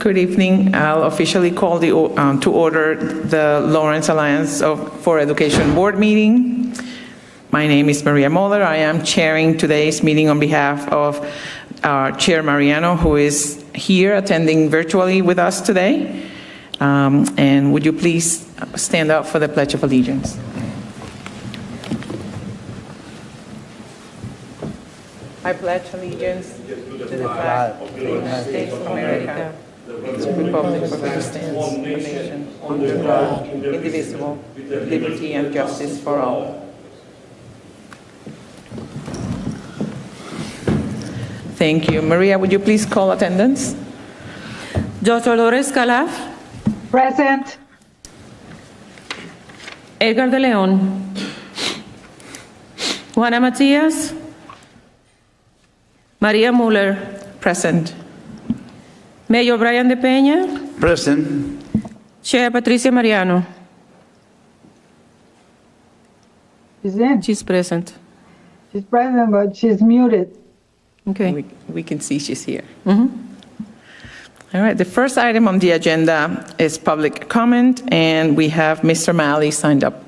Good evening. I'll officially call to order the Lawrence Alliance for Education Board meeting. My name is Maria Moller. I am chairing today's meeting on behalf of our Chair Mariano, who is here attending virtually with us today. And would you please stand up for the Pledge of Allegiance? I pledge allegiance to the flag of the United States of America, the Republic for which it stands, one nation, under God, indivisible, with liberty and justice for all. Thank you. Maria, would you please call attendance? Dr. Dolores Calaf. Present. Edgar de Leon. Juana Matias. Maria Muller. Present. Mayor Brian de Peña. Present. Chair Patricia Mariano. She's in. She's present. She's present, but she's muted. Okay. We can see she's here. All right, the first item on the agenda is public comment, and we have Mr. Malley signed up.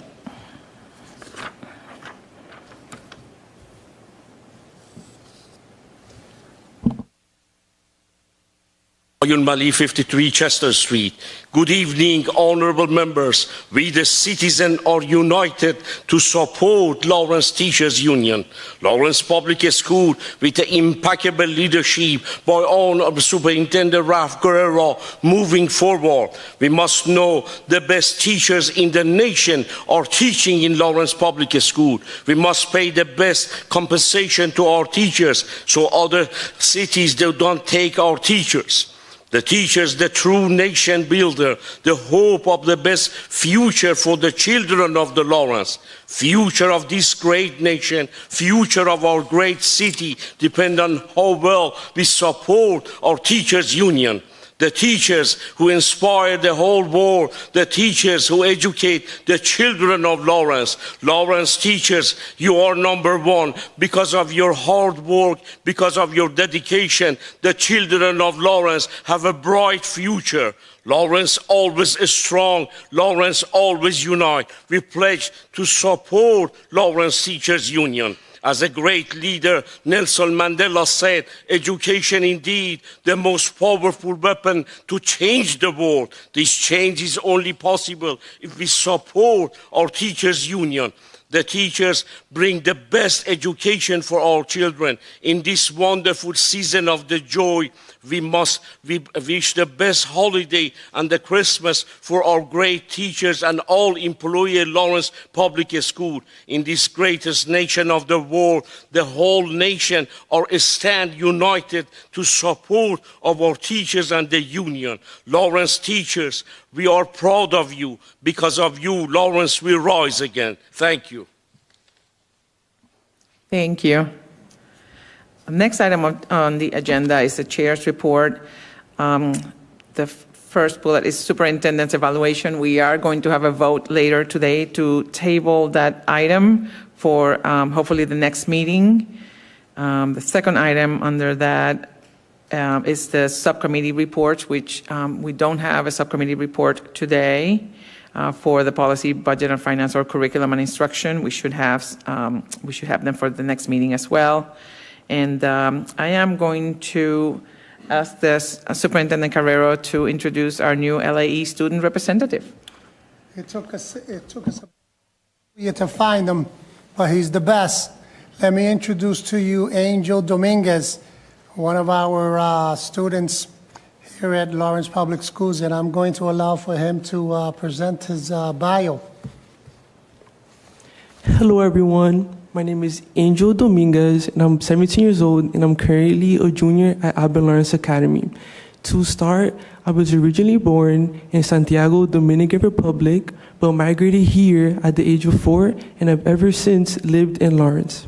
Mali 53 Chester Street. Good evening, honorable members. We the citizens are united to support Lawrence Teachers Union. Lawrence Public School, with the impeccable leadership by Honorable Superintendent Ralph Guerrero, moving forward. We must know the best teachers in the nation are teaching in Lawrence Public School. We must pay the best compensation to our teachers so other cities don't take our teachers. The teachers, the true nation builder, the hope of the best future for the children of the Lawrence, future of this great nation, future of our great city, depend on how well we support our teachers' union. The teachers who inspire the whole world, the teachers who educate the children of Lawrence. Lawrence teachers, you are number one because of your hard work, because of your dedication. The children of Lawrence have a bright future. Lawrence always is strong. Lawrence always unite. We pledge to support Lawrence Teachers Union. As a great leader, Nelson Mandela said, education indeed the most powerful weapon to change the world. This change is only possible if we support our teachers' union. The teachers bring the best education for our children. In this wonderful season of the joy, we wish the best holiday and the Christmas for our great teachers and all employees at Lawrence Public School. In this greatest nation of the world, the whole nation are stand united to support of our teachers and the union. Lawrence teachers, we are proud of you. Because of you, Lawrence will rise again. Thank you. Thank you. The next item on the agenda is the chair's report. The first bullet is superintendent's evaluation. We are going to have a vote later today to table that item for hopefully the next meeting. The second item under that is the subcommittee reports, which we don't have a subcommittee report today for the policy, budget, and finance, or curriculum and instruction. We should have them for the next meeting as well. And I am going to ask the Superintendent Carrero to introduce our new LAE student representative. It took us a year to find him, but he's the best. Let me introduce to you Angel Dominguez, one of our students here at Lawrence Public Schools, and I'm going to allow for him to present his bio. Hello, everyone. My name is Angel Dominguez, and I'm 17 years old, and I'm currently a junior at Aben Lawrence Academy. To start, I was originally born in Santiago, Dominican Republic, but migrated here at the age of 4, and I've ever since lived in Lawrence.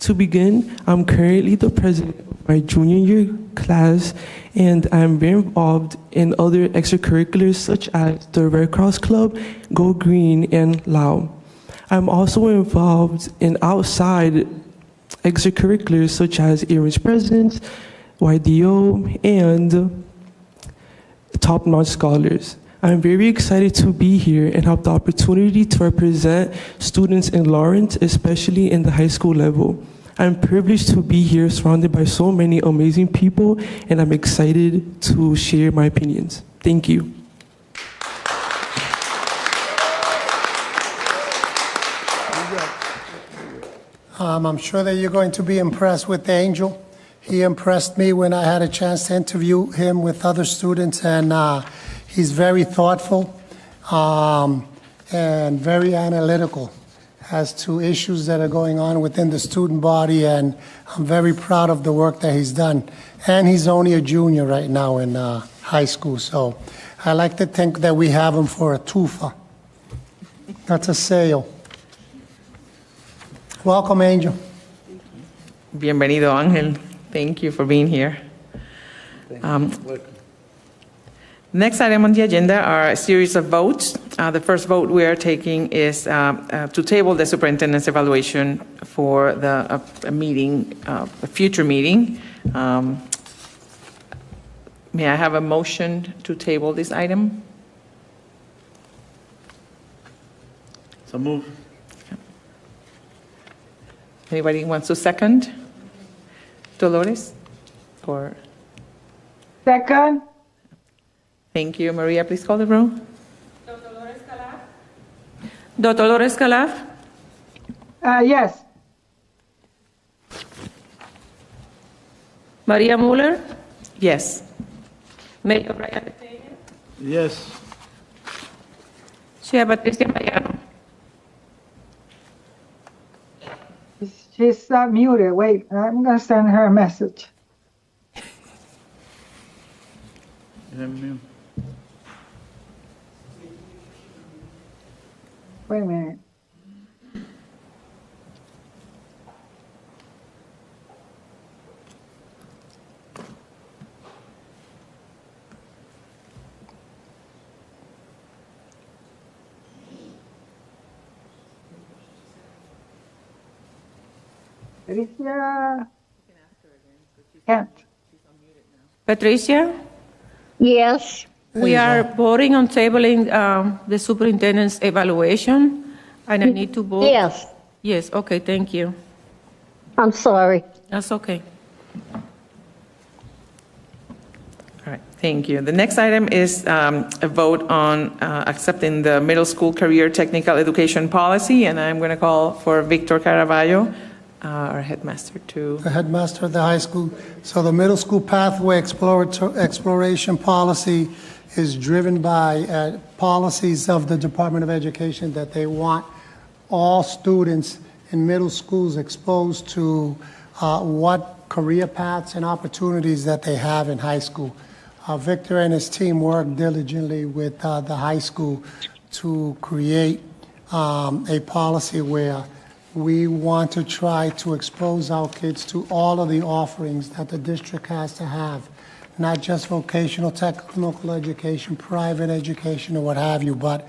To begin, I'm currently the president of my junior year class, and I'm very involved in other extracurriculars such as the Red Cross Club, Go Green, and LAO. I'm also involved in outside extracurriculars such as Earings Presents, YDO, and top-notch scholars. I'm very excited to be here and have the opportunity to represent students in Lawrence, especially in the high school level. I'm privileged to be here surrounded by so many amazing people, and I'm excited to share my opinions. Thank you. I'm sure that you're going to be impressed with Angel. He impressed me when I had a chance to interview him with other students, and he's very thoughtful and very analytical as to issues that are going on within the student body, and I'm very proud of the work that he's done. And he's only a junior right now in high school, so I like to think that we have him for a tufa. That's a sale. Welcome, Angel. Bienvenido, Ángel. Thank you for being here. Next item on the agenda are a series of votes. The first vote we are taking is to table the superintendent's evaluation for a future meeting. May I have a motion to table this item? So move. Anybody wants to second? Dolores? Or Second. thank you, Maria. Please call the roll. Dr. Dolores Calaf. Yes. Maria Muller. Yes. Mayor Brian De Peña. Yes. Chair Patricia Mariano. She's muted. Wait, I'm going to send her a message. Wait a minute. Patricia. Can't. Patricia, Yes, we are voting on tabling the superintendent's evaluation, and I need to vote. yes, Yes, okay, thank you. I'm sorry. That's okay. All right, thank you. The next item is a vote on accepting the middle school career technical education policy, and I'm going to call for Victor Caraballo, our headmaster, to. The headmaster of the high school. So the middle school pathway exploration policy is driven by policies of the Department of Education that they want all students in middle schools exposed to what career paths and opportunities that they have in high school. Victor and his team work diligently with the high school to create a policy where we want to try to expose our kids to all of the offerings that the district has to have, not just vocational, technical education, private education, or what have you, but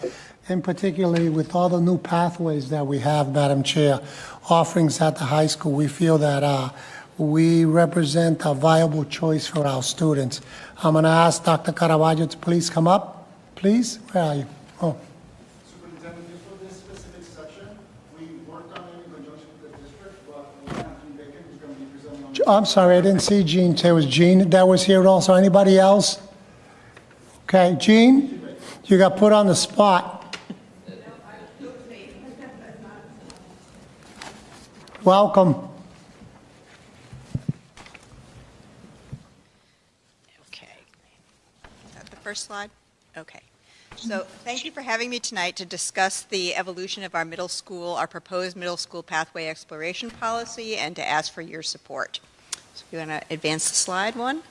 in particularly with all the new pathways that we have, Madam Chair, offerings at the high school, we feel that we represent a viable choice for our students. I'm going to ask Dr. Caraballo to please come up. Please, where are you? Oh. Superintendent, just for this specific section, we worked on it in conjunction with the district, but we have Jean Bacon who's going to be presenting on. I'm sorry, I didn't see Jean. There was Jean that was here also. Anybody else? Okay, Jean, you got put on the spot. Welcome. Okay. Is that the first slide? Okay. So thank you for having me tonight to discuss the evolution of our middle school, our proposed middle school pathway exploration policy, and to ask for your support. So if you want to advance the slide one.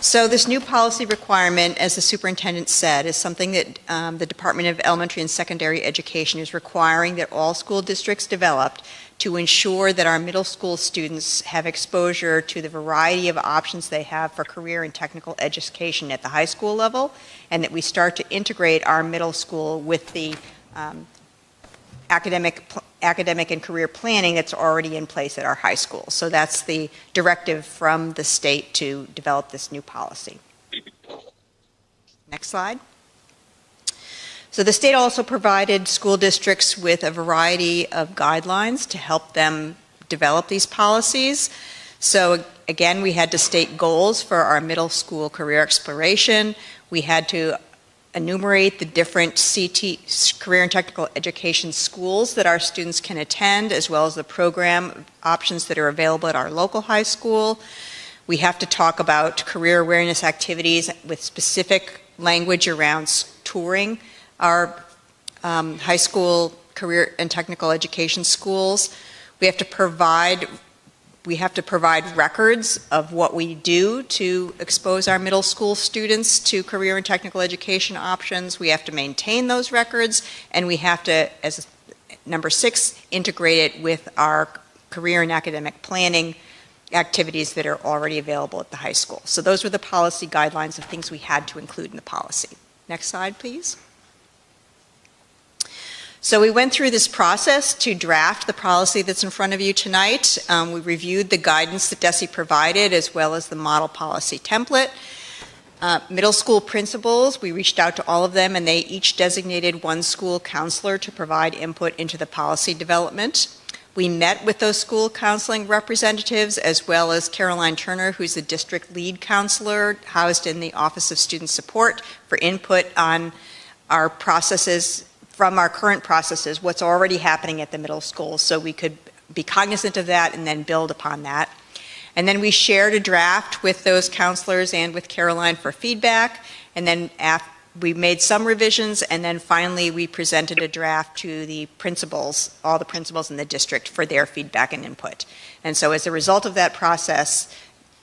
So this new policy requirement, as the superintendent said, is something that the Department of Elementary and Secondary Education is requiring that all school districts develop to ensure that our middle school students have exposure to the variety of options they have for career and technical education at the high school level, and that we start to integrate our middle school with the academic academic and career planning that's already in place at our high school. So that's the directive from the state to develop this new policy. Next slide. So the state also provided school districts with a variety of guidelines to help them develop these policies. So again, we had to state goals for our middle school career exploration. We had to enumerate the different career and technical education schools that our students can attend, as well as the program options that are available at our local high school. We have to talk about career awareness activities with specific language around touring our high school career and technical education schools. We have to provide records of what we do to expose our middle school students to career and technical education options. We have to maintain those records, and we have to, as number 6, integrate it with our career and academic planning activities that are already available at the high school. So those were the policy guidelines of things we had to include in the policy. Next slide, please. So we went through this process to draft the policy that's in front of you tonight. We reviewed the guidance that DESE provided, as well as the model policy template. Middle school principals, we reached out to all of them, and they each designated one school counselor to provide input into the policy development. We met with those school counseling representatives, as well as Caroline Turner, who's the district lead counselor housed in the Office of Student Support, for input on our processes, from our current processes, what's already happening at the middle school, so we could be cognizant of that and then build upon that. And then we shared a draft with those counselors and with Caroline for feedback, and then we made some revisions, and then finally we presented a draft to the principals, all the principals in the district, for their feedback and input. And so as a result of that process,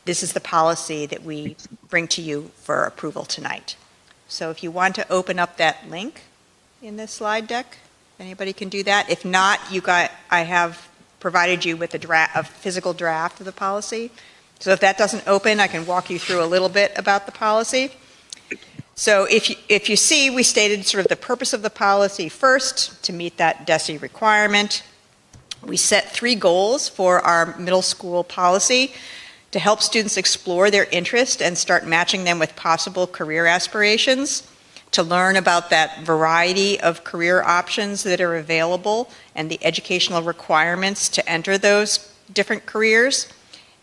this is the policy that we bring to you for approval tonight. So if you want to open up that link in this slide deck, anybody can do that. If not, I have provided you with a physical draft of the policy. So if that doesn't open, I can walk you through a little bit about the policy. So if you see, we stated sort of the purpose of the policy first, to meet that DESE requirement. We set 3 goals for our middle school policy to help students explore their interest and start matching them with possible career aspirations, to learn about that variety of career options that are available and the educational requirements to enter those different careers,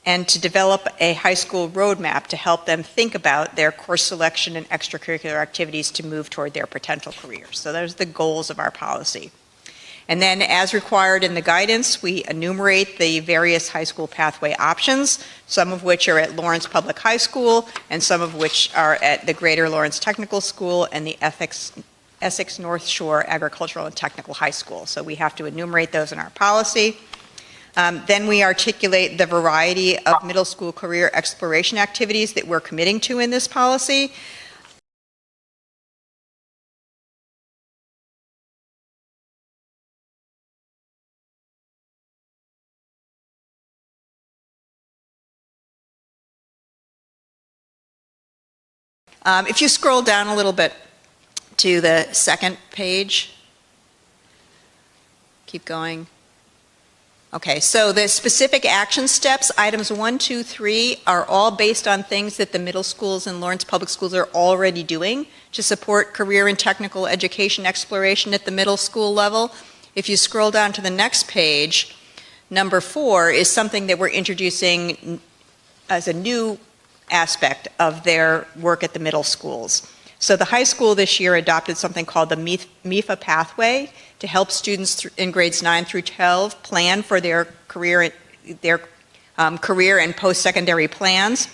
and to develop a high school roadmap to help them think about their course selection and extracurricular activities to move toward their potential careers. So those are the goals of our policy. And then, as required in the guidance, we enumerate the various high school pathway options, some of which are at Lawrence Public High School, and some of which are at the Greater Lawrence Technical School and the Essex North Shore Agricultural and Technical High School. So we have to enumerate those in our policy. Then we articulate the variety of middle school career exploration activities that we're committing to in this policy. If you scroll down a little bit to the second page, keep going. Okay, so the specific action steps, items 1, 2, 3, are all based on things that the middle schools and Lawrence Public Schools are already doing to support career and technical education exploration at the middle school level. If you scroll down to the next page, number 4 is something that we're introducing as a new aspect of their work at the middle schools. So the high school this year adopted something called the MIFA pathway to help students in grades 9 through 12 plan for their career and post-secondary plans.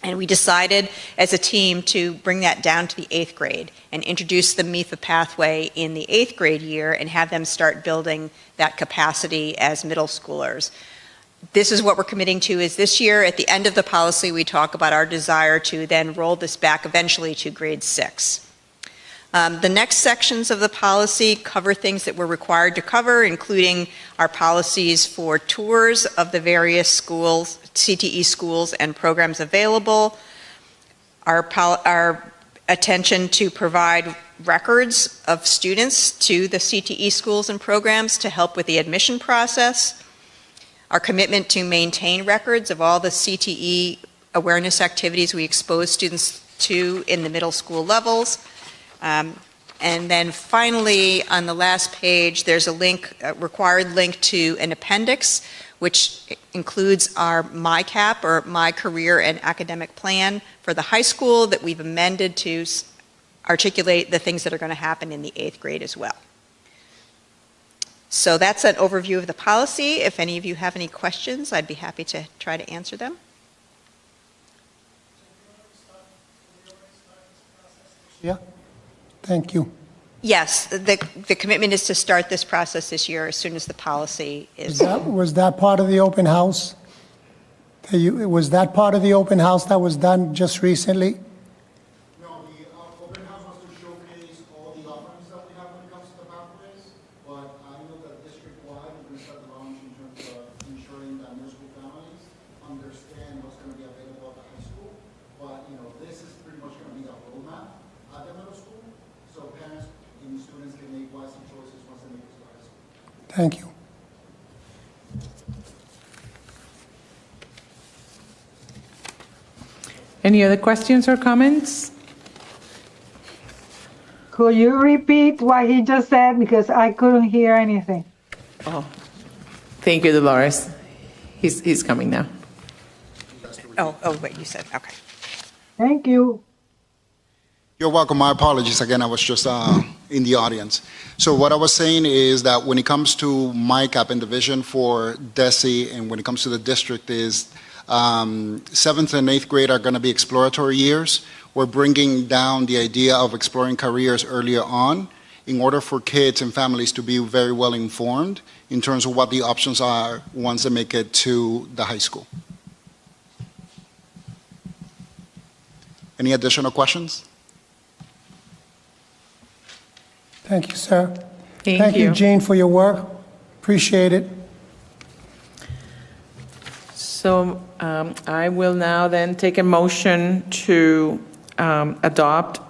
And we decided as a team to bring that down to the 8th grade and introduce the MIFA pathway in the 8th grade year and have them start building that capacity as middle schoolers. This is what we're committing to, is this year at the end of the policy we talk about our desire to then roll this back eventually to grade 6. The next sections of the policy cover things that we're required to cover, including our policies for tours of the various schools, CTE schools and programs available, our attention to provide records of students to the CTE schools and programs to help with the admission process, our commitment to maintain records of all the CTE awareness activities we expose students to in the middle school levels. And then finally, on the last page, there's a link, a required link to an appendix, which includes our MyCap, or My Career and Academic Plan for the high school, that we've amended to articulate the things that are going to happen in the 8th grade as well. So that's an overview of the policy. If any of you have any questions, I'd be happy to try to answer them. Yeah, thank you. Yes, the commitment is to start this process this year as soon as the policy is. Was that part of the open house? Was that part of the open house that was done just recently? No, the open house was to showcase all the offerings that we have when it comes to the pathways, but I know that district-wide, we're going to start the launch in terms of ensuring that middle school families understand what's going to be available at the high school. But, this is pretty much going to be the roadmap at the middle school, so parents and students can make wise choices once they make it to high school. Thank you. Any other questions or comments? Could you repeat what he just said, because I couldn't hear anything? Oh, thank you, Dolores. He's coming now. Oh, wait, you said, okay. Thank you. You're welcome. My apologies. Again, I was just in the audience. So what I was saying is that when it comes to MyCap and the vision for DESE, and when it comes to the district, is 7th and 8th grade are going to be exploratory years. We're bringing down the idea of exploring careers earlier on in order for kids and families to be very well informed in terms of what the options are once they make it to the high school. Any additional questions? Thank you, sir. Thank you. Jane, for your work. Appreciate it. So I will now then take a motion to adopt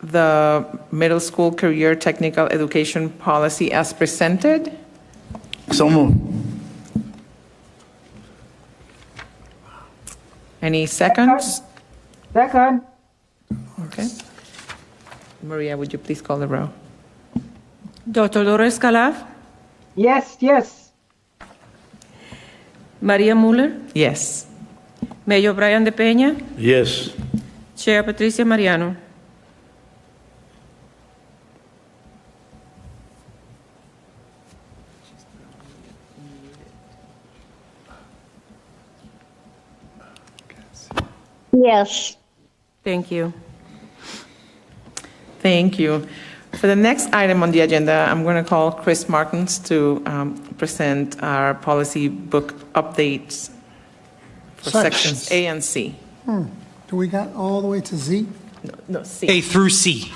the middle school career technical education policy as presented. So moved. Any seconds? Second. Okay. Maria, would you please call the roll? Dr. Dolores Calaf, Yes, yes. Maria Muller, Yes. Mayor Brian De Peña, Yes. Chair Patricia Mariano. Yes. Thank you. Thank you. For the next item on the agenda, I'm going to call Chris Martins to present our policy book updates for sections A and C. Do we got all the way to Z? No, C. A through C.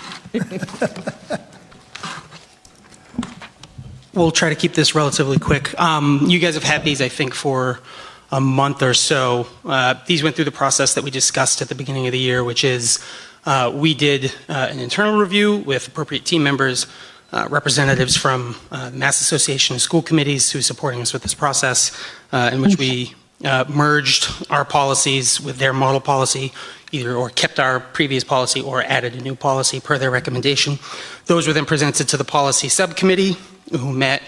We'll try to keep this relatively quick. You guys have had these, I think, for a month or so. These went through the process that we discussed at the beginning of the year, which is we did an internal review with appropriate team members, representatives from Mass Association of School Committees who are supporting us with this process, in which we merged our policies with their model policy, either or kept our previous policy or added a new policy per their recommendation. Those were then presented to the policy subcommittee, who met,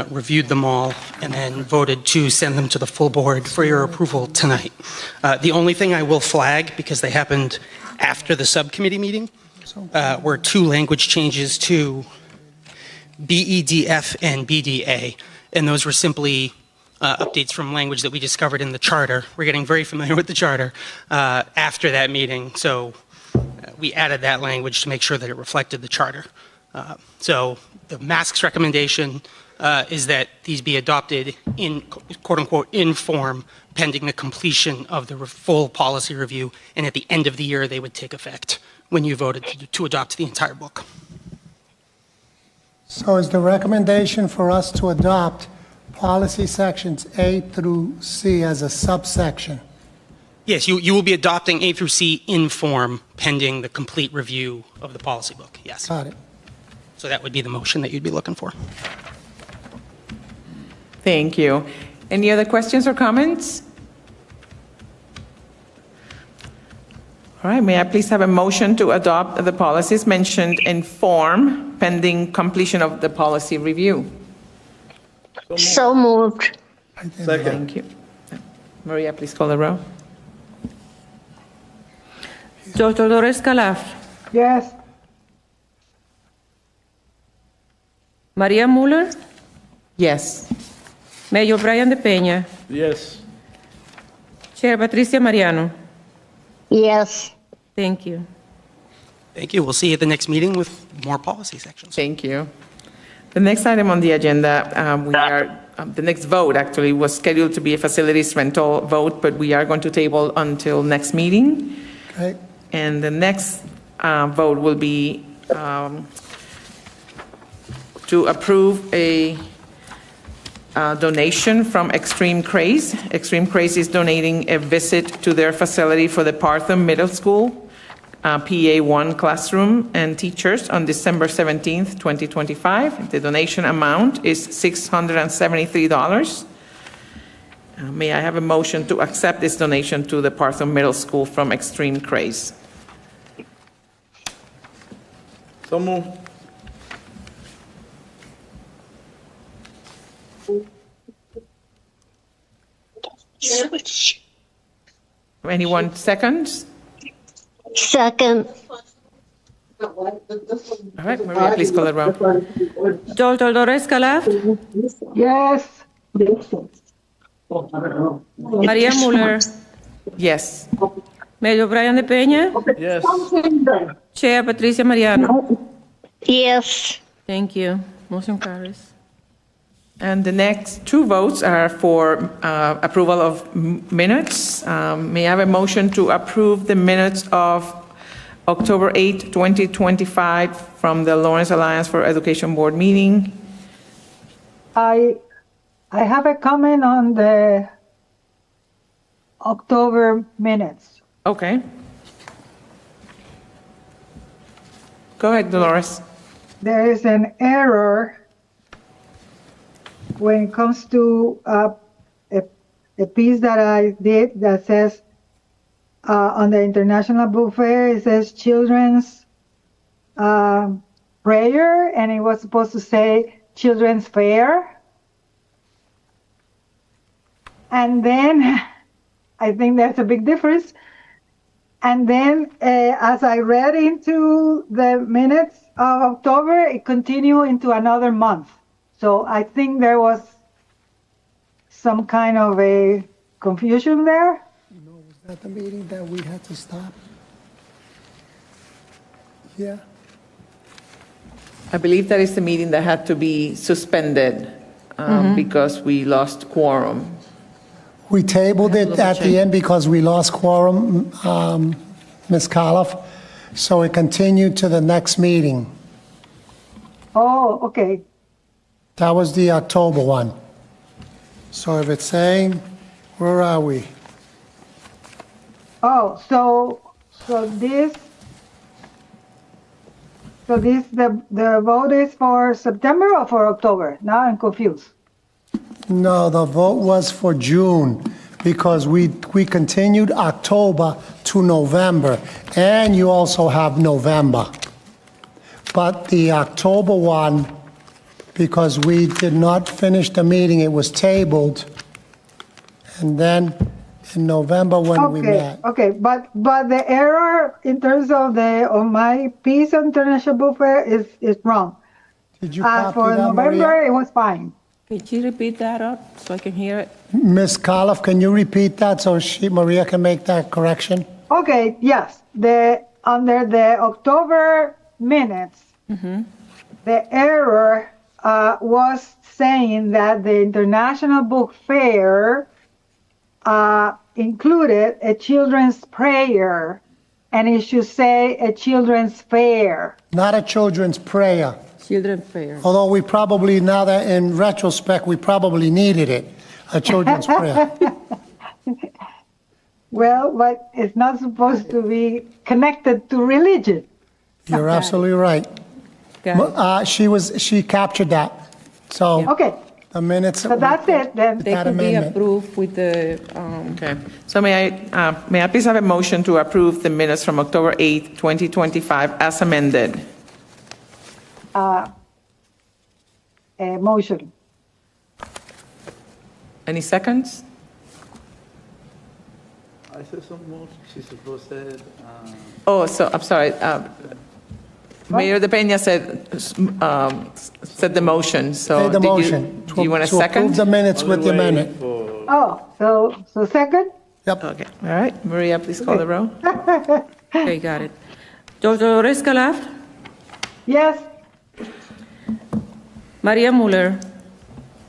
reviewed them all, and then voted to send them to the full board for your approval tonight. The only thing I will flag, because they happened after the subcommittee meeting, were two language changes to BEDF and BDA, and those were simply updates from language that we discovered in the charter. We're getting very familiar with the charter after that meeting, so we added that language to make sure that it reflected the charter. So the MASC's recommendation is that these be adopted in, quote unquote, in form, pending the completion of the full policy review, and at the end of the year they would take effect when you voted to adopt the entire book. So is the recommendation for us to adopt policy sections A through C as a subsection? Yes, you will be adopting A through C in form pending the complete review of the policy book, yes. Got it. So that would be the motion that you'd be looking for. Thank you. Any other questions or comments? All right, may I please have a motion to adopt the policies mentioned in form pending completion of the policy review? So moved. Second. Thank you. Maria, please call the roll. Dr. Dolores Calaf, Yes. Maria Muller, Yes. Mayor Brian De Peña, Yes. Chair Patricia Mariano. Yes. Thank you. Thank you. We'll see you at the next meeting with more policy sections. Thank you. The next item on the agenda, the next vote actually was scheduled to be a facilities rental vote, but we are going to table until next meeting. Okay. And the next vote will be to approve a donation from Extreme Craze. Extreme Craze is donating a visit to their facility for the Partham Middle School PA1 classroom and teachers on December 17th, 2025. The donation amount is $673. May I have a motion to accept this donation to the Partham Middle School from Extreme Craze? So moved. Anyone seconds? Second. All right, Maria, please call the roll. Dr. Dolores Calaf, Yes. Maria Muller, Yes. Mayor Brian De Peña, Yes. Chair Patricia Mariano. Yes. Thank you. Motion carries. And the next two votes are for approval of minutes. May I have a motion to approve the minutes of October 8, 2025 from the Lawrence Alliance for Education Board meeting? I have a comment on the October minutes. Okay. Go ahead, Dolores. There is an error when it comes to a piece that I did that says on the International Book Fair, it says children's prayer, and it was supposed to say children's fair. And then I think there's a big difference. And then as I read into the minutes of October, it continued into another month. So I think there was some kind of a confusion there. No, was that the meeting that we had to stop? Yeah. I believe that is the meeting that had to be suspended because we lost quorum. We tabled it at the end because we lost quorum, Ms. Coloff, so it continued to the next meeting. Oh, okay. That was the October one. So if it's saying, where are we? Oh, so this the vote is for September or for October? Now I'm confused. No, the vote was for June because we continued October to November, and you also have November. But the October one, because we did not finish the meeting, it was tabled, and then in November when we met. Okay, but the error in terms of my piece on International Book Fair is wrong. Did you copy For that, November, Maria? it was fine. Could you repeat that up so I can hear it? Ms. Coloff, can you repeat that so Maria can make that correction? Okay, yes. Under the October minutes, the error was saying that the International Book Fair included a children's prayer, and it should say a children's fair. Not a children's prayer. Children fair. Although we probably, now that in retrospect, we probably needed it, a children's prayer. Well, but it's not supposed to be connected to religion. You're absolutely right. Got it. She captured that. So Okay, the minutes. so that's it then. They that could be amendment. approved with the, Okay. So may I please have a motion to approve the minutes from October 8th, 2025 as amended? A motion. Any seconds? I said so moved. She supposed said, Oh, so, I'm sorry. Mayor De Peña said the motion, so. Made the did you- motion. Do you want a to approve second? the minutes with the amendment. Oh, so second? Yep. Okay, all right. Maria, please call the roll. okay, got it. Dr. Dolores Calaf, Yes, Maria Muller,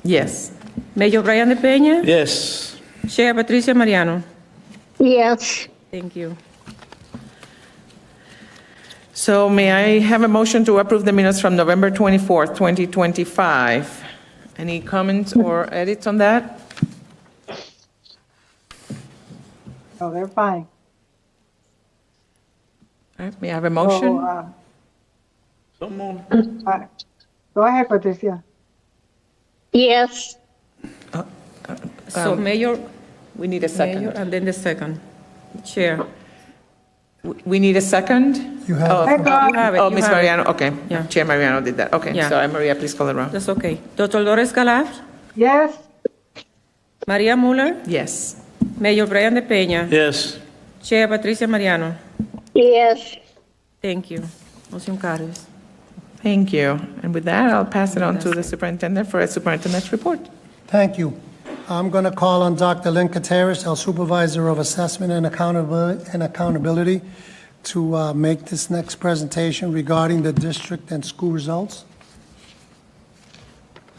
Yes. Mayor Brian De Peña, yes. Chair Patricia Mariano. Yes. Thank you. So may I have a motion to approve the minutes from November 24th, 2025? Any comments or edits on that? oh, they're fine. All right, may I have a motion? So moved. Go ahead, Patricia. Yes. So Mayor, We need a Mayor, second. and then the second. Chair. We need a second? You have Oh, it. Second. You have it. Oh, you Ms. have it. Mariano, okay. Yeah. Chair Mariano did that. Okay, Yeah. so Maria, please call the roll. That's okay. Dr. Dolores Calaf, Yes, Maria Muller, Yes. Mayor Brian De Peña, Yes. Chair Patricia Mariano. Yes. Thank you. Motion carries. Thank you. And with that, I'll pass it on to the superintendent for a superintendent's report. Thank you. I'm going to call on Dr. Lynn Kateris, our Supervisor of Assessment and Accountability, to make this next presentation regarding the district and school results.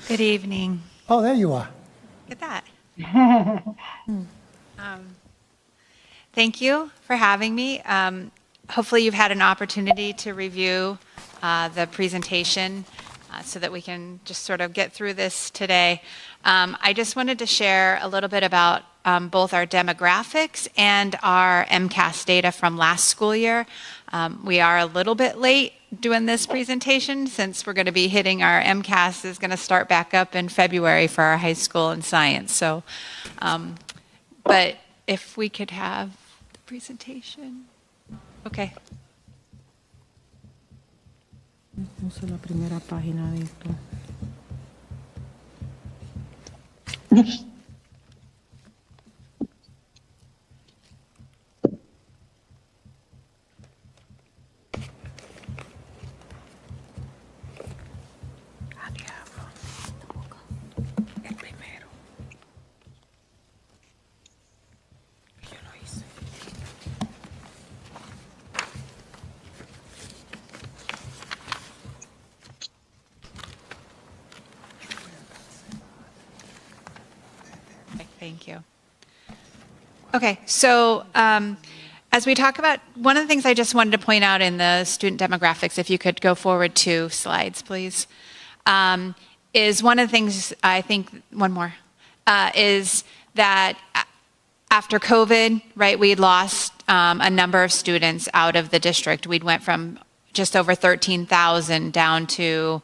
Good evening. Oh, there you are. Look at that. Thank you for having me. Hopefully you've had an opportunity to review the presentation so that we can just sort of get through this today. I just wanted to share a little bit about both our demographics and our MCAS data from last school year. We are a little bit late doing this presentation since we're going to be hitting our MCAS is going to start back up in February for our high school and science. So, but if we could have the presentation. Okay. Puse la primera página de esto. El primero. Yo lo hice. Okay, thank you. Okay, so as we talk about, one of the things I just wanted to point out in the student demographics, if you could go forward 2 slides, please, is one of the things, I think, one more, is that after COVID, right, we lost a number of students out of the district. We went from just over 13,000 down to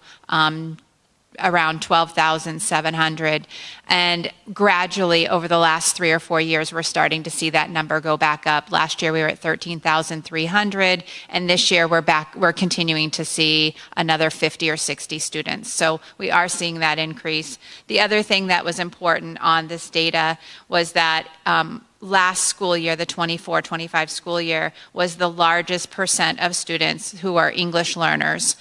around 12,700. And gradually over the last 3 or 4 years, we're starting to see that number go back up. Last year we were at 13,300, and this year we're continuing to see another 50 or 60 students. So we are seeing that increase. The other thing that was important on this data was that last school year, the 24-25 school year, was the largest percent of students who are English learners.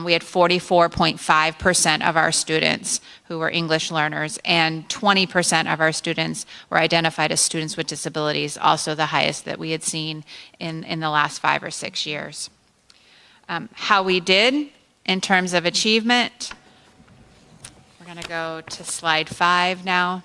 We had 44.5% of our students who were English learners, and 20% of our students were identified as students with disabilities, also the highest that we had seen in the last 5 or 6 years. How we did in terms of achievement, we're going to go to slide 5 now.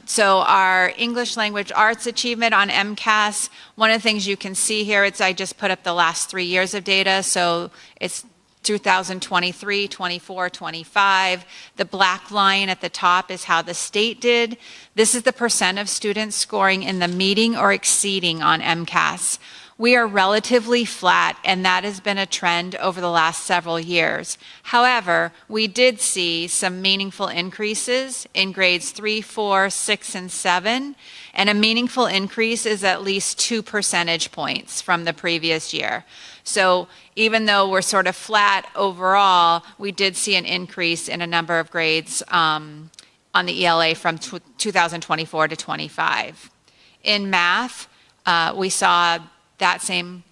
So our English language arts achievement on MCAS, one of the things you can see here, I just put up the last 3 years of data, so it's 2023, 24, 25. The black line at the top is how the state did. This is the percent of students scoring in the meeting or exceeding on MCAS. We are relatively flat, and that has been a trend over the last several years. However, we did see some meaningful increases in grades 3, 4, 6, and 7, and a meaningful increase is at least 2 percentage points from the previous year. So even though we're sort of flat overall, we did see an increase in a number of grades on the ELA from 2024 to 25. In math, we saw that same,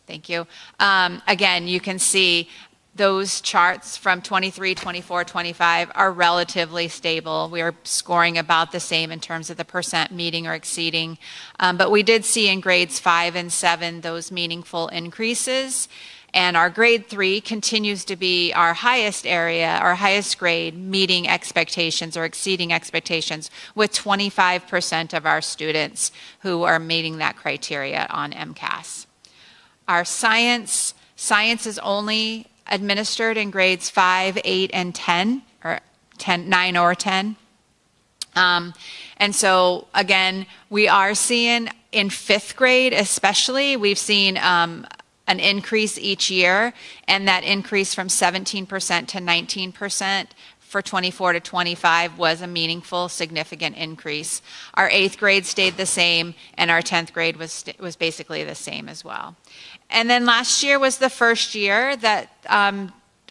thank you. Again, you can see those charts from 23, 24, 25 are relatively stable. We are scoring about the same in terms of the percent meeting or exceeding. But we did see in grades 5 and 7 those meaningful increases. And our grade 3 continues to be our highest area, our highest grade, meeting expectations or exceeding expectations, with 25% of our students who are meeting that criteria on MCAS. Our science is only administered in grades 5, 8, and 10, or 9 or 10. And so, again, we are seeing in 5th grade especially, we've seen an increase each year, and that increase from 17% to 19% for 24 to 25 was a meaningful, significant increase. Our 8th grade stayed the same, and our 10th grade was basically the same as well. And then last year was the first year that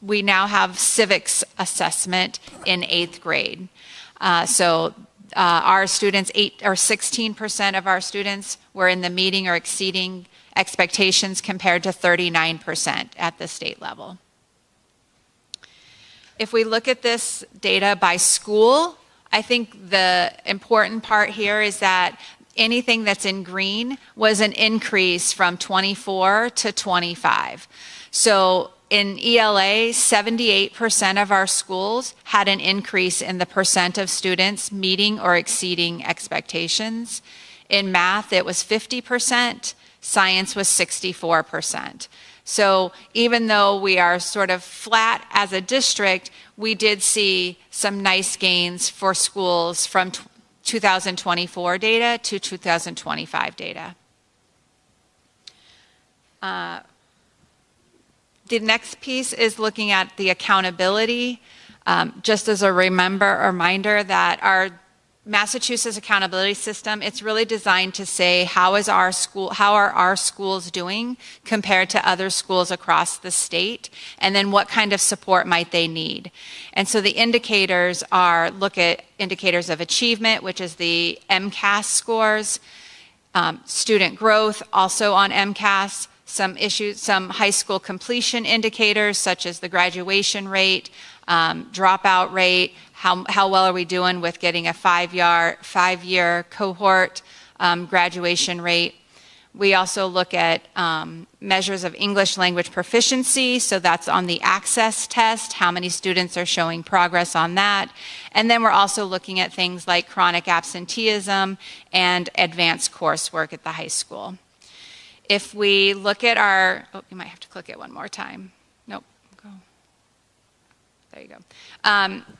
we now have civics assessment in 8th grade. Our students, 16% of our students were in the meeting or exceeding expectations compared to 39% at the state level. If we look at this data by school, I think the important part here is that anything that's in green was an increase from 24 to 25. So in ELA, 78% of our schools had an increase in the percent of students meeting or exceeding expectations. In math, it was 50%. Science was 64%. So even though we are sort of flat as a district, we did see some nice gains for schools from 2024 data to 2025 data. The next piece is looking at the accountability. Just as a reminder that our Massachusetts accountability system, it's really designed to say how are our schools doing compared to other schools across the state, and then what kind of support might they need. And so the indicators look at indicators of achievement, which is the MCAS scores, student growth, also on MCAS, some high school completion indicators such as the graduation rate, dropout rate, how well are we doing with getting a 5-year cohort graduation rate. We also look at measures of English language proficiency, so that's on the access test, how many students are showing progress on that. And then we're also looking at things like chronic absenteeism and advanced coursework at the high school. If we look at you might have to click it one more time. Nope, go. There you go.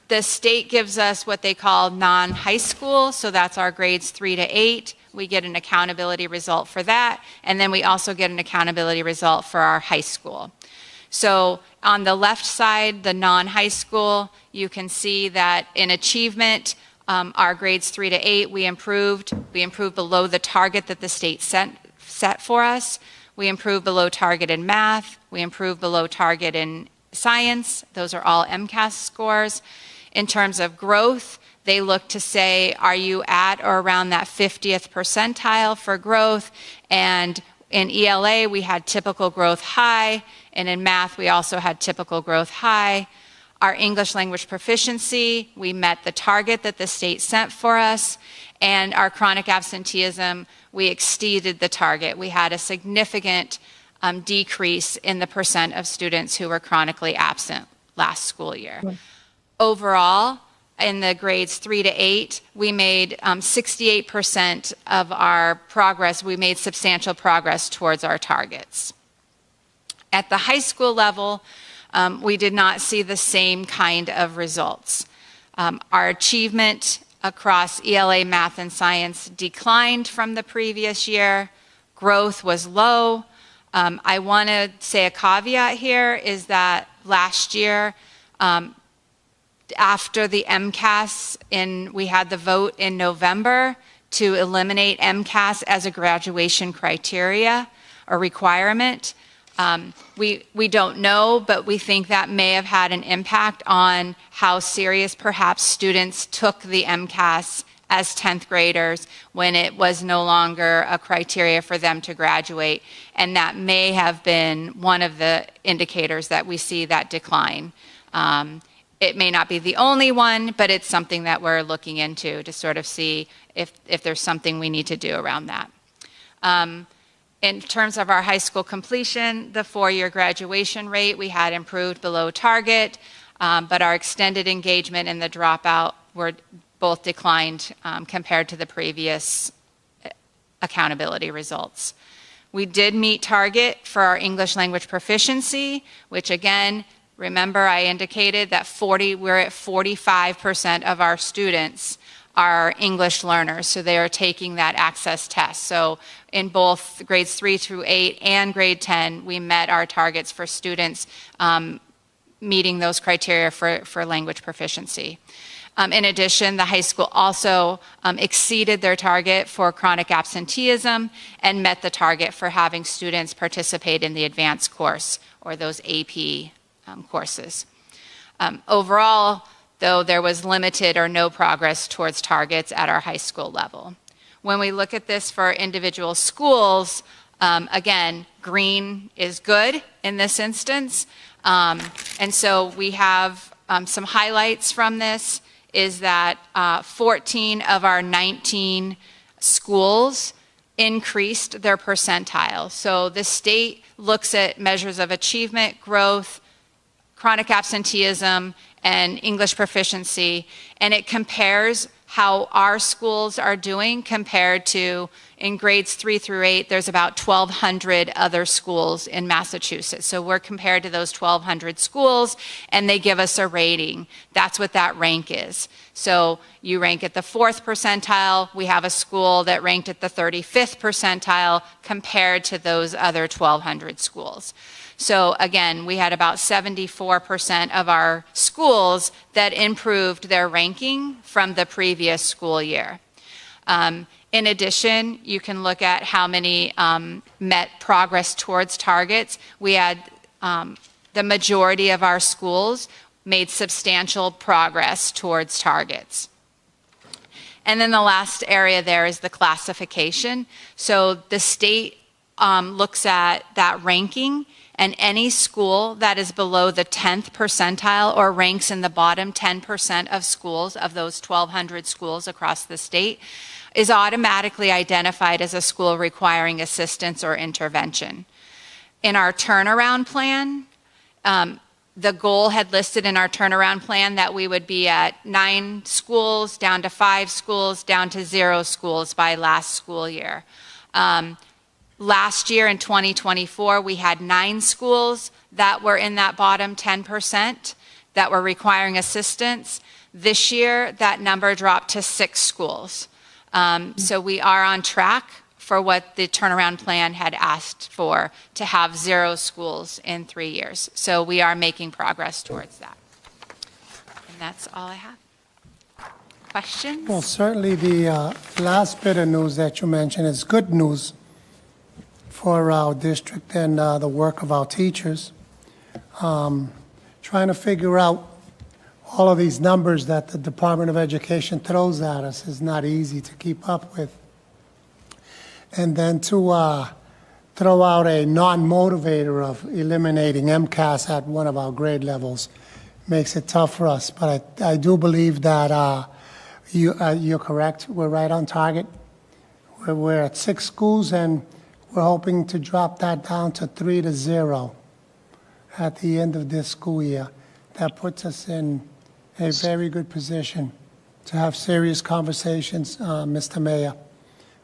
The state gives us what they call non-high school, so that's our grades 3 to 8. We get an accountability result for that, and then we also get an accountability result for our high school. So on the left side, the non-high school, you can see that in achievement, our grades 3 to 8, we improved below the target that the state set for us. We improved below target in math. We improved below target in science. Those are all MCAS scores. In terms of growth, they look to say, are you at or around that 50th percentile for growth? And in ELA, we had typical growth high, and in math, we also had typical growth high. Our English language proficiency, we met the target that the state set for us, and our chronic absenteeism, we exceeded the target. We had a significant decrease in the percent of students who were chronically absent last school year. Right. Overall, in the grades 3 to 8, we made 68% of our progress. We made substantial progress towards our targets. At the high school level, we did not see the same kind of results. Our achievement across ELA, math, and science declined from the previous year. Growth was low. I want to say a caveat here is that last year, after the MCAS, we had the vote in November to eliminate MCAS as a graduation criteria or requirement. We don't know, but we think that may have had an impact on how serious perhaps students took the MCAS as 10th graders when it was no longer a criteria for them to graduate. And that may have been one of the indicators that we see that decline. It may not be the only one, but it's something that we're looking into to sort of see if there's something we need to do around that. In terms of our high school completion, the 4-year graduation rate, we had improved below target, but our extended engagement and the dropout were both declined compared to the previous accountability results. We did meet target for our English language proficiency, which again, remember I indicated that we're at 45% of our students are English learners, so they are taking that access test. So in both grades 3 through 8 and grade 10, we met our targets for students meeting those criteria for language proficiency. In addition, the high school also exceeded their target for chronic absenteeism and met the target for having students participate in the advanced course or those AP courses. Overall, though, there was limited or no progress towards targets at our high school level. When we look at this for individual schools, again, green is good in this instance. And so we have some highlights from this is that 14 of our 19 schools increased their percentile. So the state looks at measures of achievement, growth, chronic absenteeism, and English proficiency, and it compares how our schools are doing compared to in grades 3 through 8, there's about 1,200 other schools in Massachusetts. So we're compared to those 1,200 schools, and they give us a rating. That's what that rank is. So you rank at the 4th percentile. We have a school that ranked at the 35th percentile compared to those other 1,200 schools. So again, we had about 74% of our schools that improved their ranking from the previous school year. In addition, you can look at how many met progress towards targets. We had the majority of our schools made substantial progress towards targets. And then the last area there is the classification. So the state looks at that ranking, and any school that is below the 10th percentile or ranks in the bottom 10% of schools, of those 1,200 schools across the state, is automatically identified as a school requiring assistance or intervention. In our turnaround plan, the goal had listed in our turnaround plan that we would be at 9 schools, down to 5 schools, down to 0 schools by last school year. Last year in 2024, we had 9 schools that were in that bottom 10% that were requiring assistance. This year, that number dropped to 6 schools. So we are on track for what the turnaround plan had asked for, to have 0 schools in 3 years. So we are making progress towards that. And that's all I have. Questions? Well, certainly the last bit of news that you mentioned is good news for our district and the work of our teachers. Trying to figure out all of these numbers that the Department of Education throws at us is not easy to keep up with. And then to throw out a non-motivator of eliminating MCAS at one of our grade levels makes it tough for us. But I do believe that you're correct. We're right on target. We're at 6 schools, and we're hoping to drop that down to 3 to 0 at the end of this school year. That puts us in a very good position to have serious conversations, Mr. Mayor,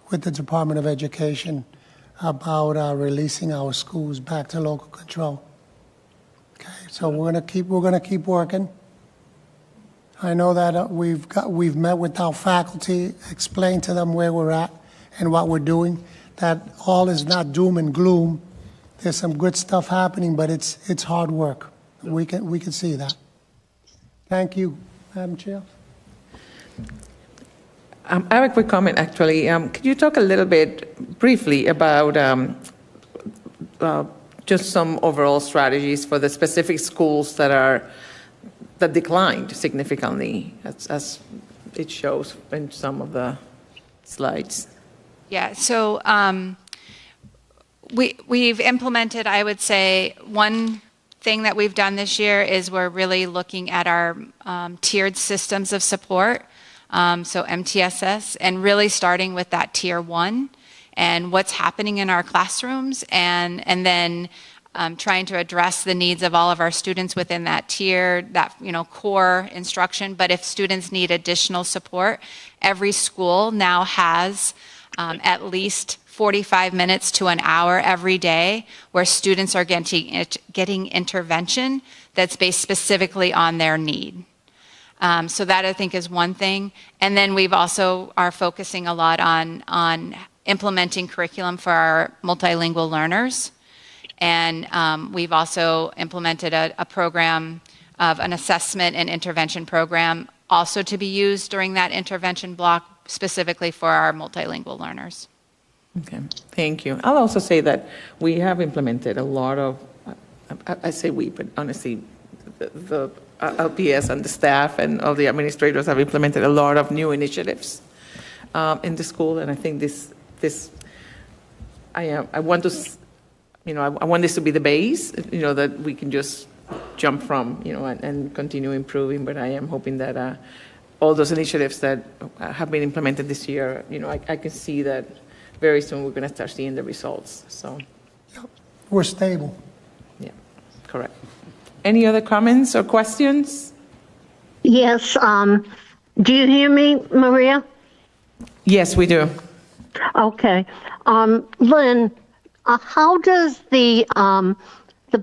with the Department of Education about releasing our schools back to local control. Okay. So we're gonna keep working. I know that we've met with our faculty, explained to them where we're at and what we're doing, that all is not doom and gloom. There's some good stuff happening, but it's hard work. We can see that. Thank you, Madam Chair. I have a quick comment, actually. Could you talk a little bit briefly about just some overall strategies for the specific schools that declined significantly, as it shows in some of the slides? Yeah, so we've implemented, I would say, one thing that we've done this year is we're really looking at our tiered systems of support, so MTSS, and really starting with that tier 1 and what's happening in our classrooms, and then trying to address the needs of all of our students within that tier, that core instruction. But if students need additional support, every school now has at least 45 minutes to an hour every day where students are getting intervention that's based specifically on their need. So that, I think, is one thing. And then we've also are focusing a lot on implementing curriculum for our multilingual learners. And we've also implemented a program of an assessment and intervention program also to be used during that intervention block specifically for our multilingual learners. Okay, thank you. I'll also say that we have implemented a lot of, I say we, but honestly, the LPS and the staff and all the administrators have implemented a lot of new initiatives in the school, and I think I want to, I want this to be the base, that we can just jump from, and continue improving. But I am hoping that all those initiatives that have been implemented this year, I can see that very soon we're going to start seeing the results. So, we're stable. Yeah, correct. Any other comments or questions? Yes. Do you hear me, Maria? Yes, we do. Okay. Lynn, how does the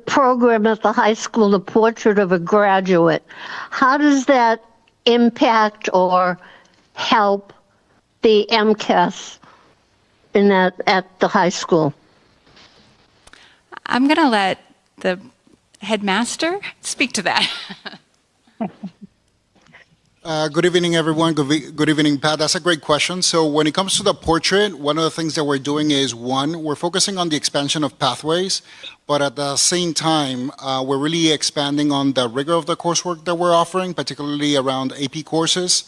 program at the high school, the Portrait of a Graduate, how does that impact or help the MCAS at the high school? I'm going to let the headmaster speak to that. Good evening, everyone. Good evening, Pat. That's a great question. So when it comes to the portrait, one of the things that we're doing is, one, we're focusing on the expansion of pathways, but at the same time, we're really expanding on the rigor of the coursework that we're offering, particularly around AP courses.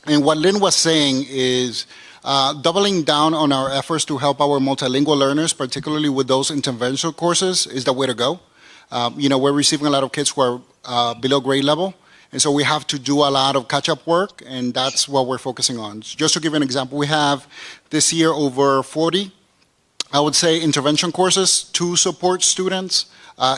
And what Lynn was saying is doubling down on our efforts to help our multilingual learners, particularly with those intervention courses, is the way to go. We're receiving a lot of kids who are below grade level. And so we have to do a lot of catch-up work, and that's what we're focusing on. Just to give you an example, we have this year over 40, I would say, intervention courses to support students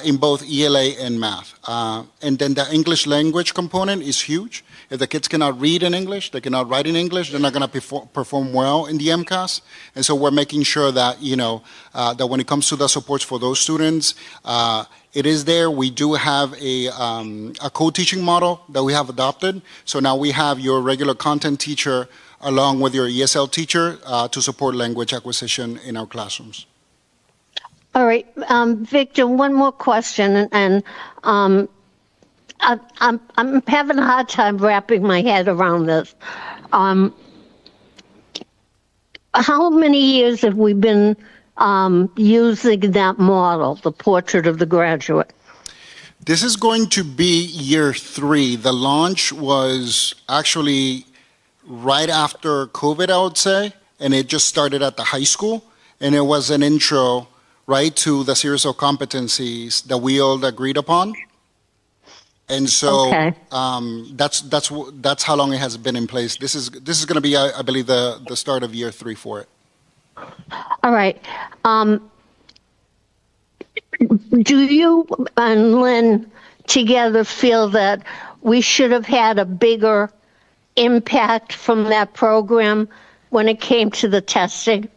in both ELA and math. And then the English language component is huge. If the kids cannot read in English, they cannot write in English, they're not going to perform well in the MCAS. And so we're making sure that, that when it comes to the supports for those students, it is there. We do have a co-teaching model that we have adopted. So now we have your regular content teacher along with your ESL teacher to support language acquisition in our classrooms. All right, Victor, one more question, and I'm having a hard time wrapping my head around this. How many years have we been using that model, the Portrait of the Graduate? This is going to be year 3. The launch was actually right after COVID, I would say, and it just started at the high school, and it was an intro, right, to the series of competencies that we all agreed upon. And so okay. That's how long it has been in place. This is going to be, I believe, the start of year 3 for it. All right. Do you and Lynn together feel that we should have had a bigger impact from that program when it came to the testing?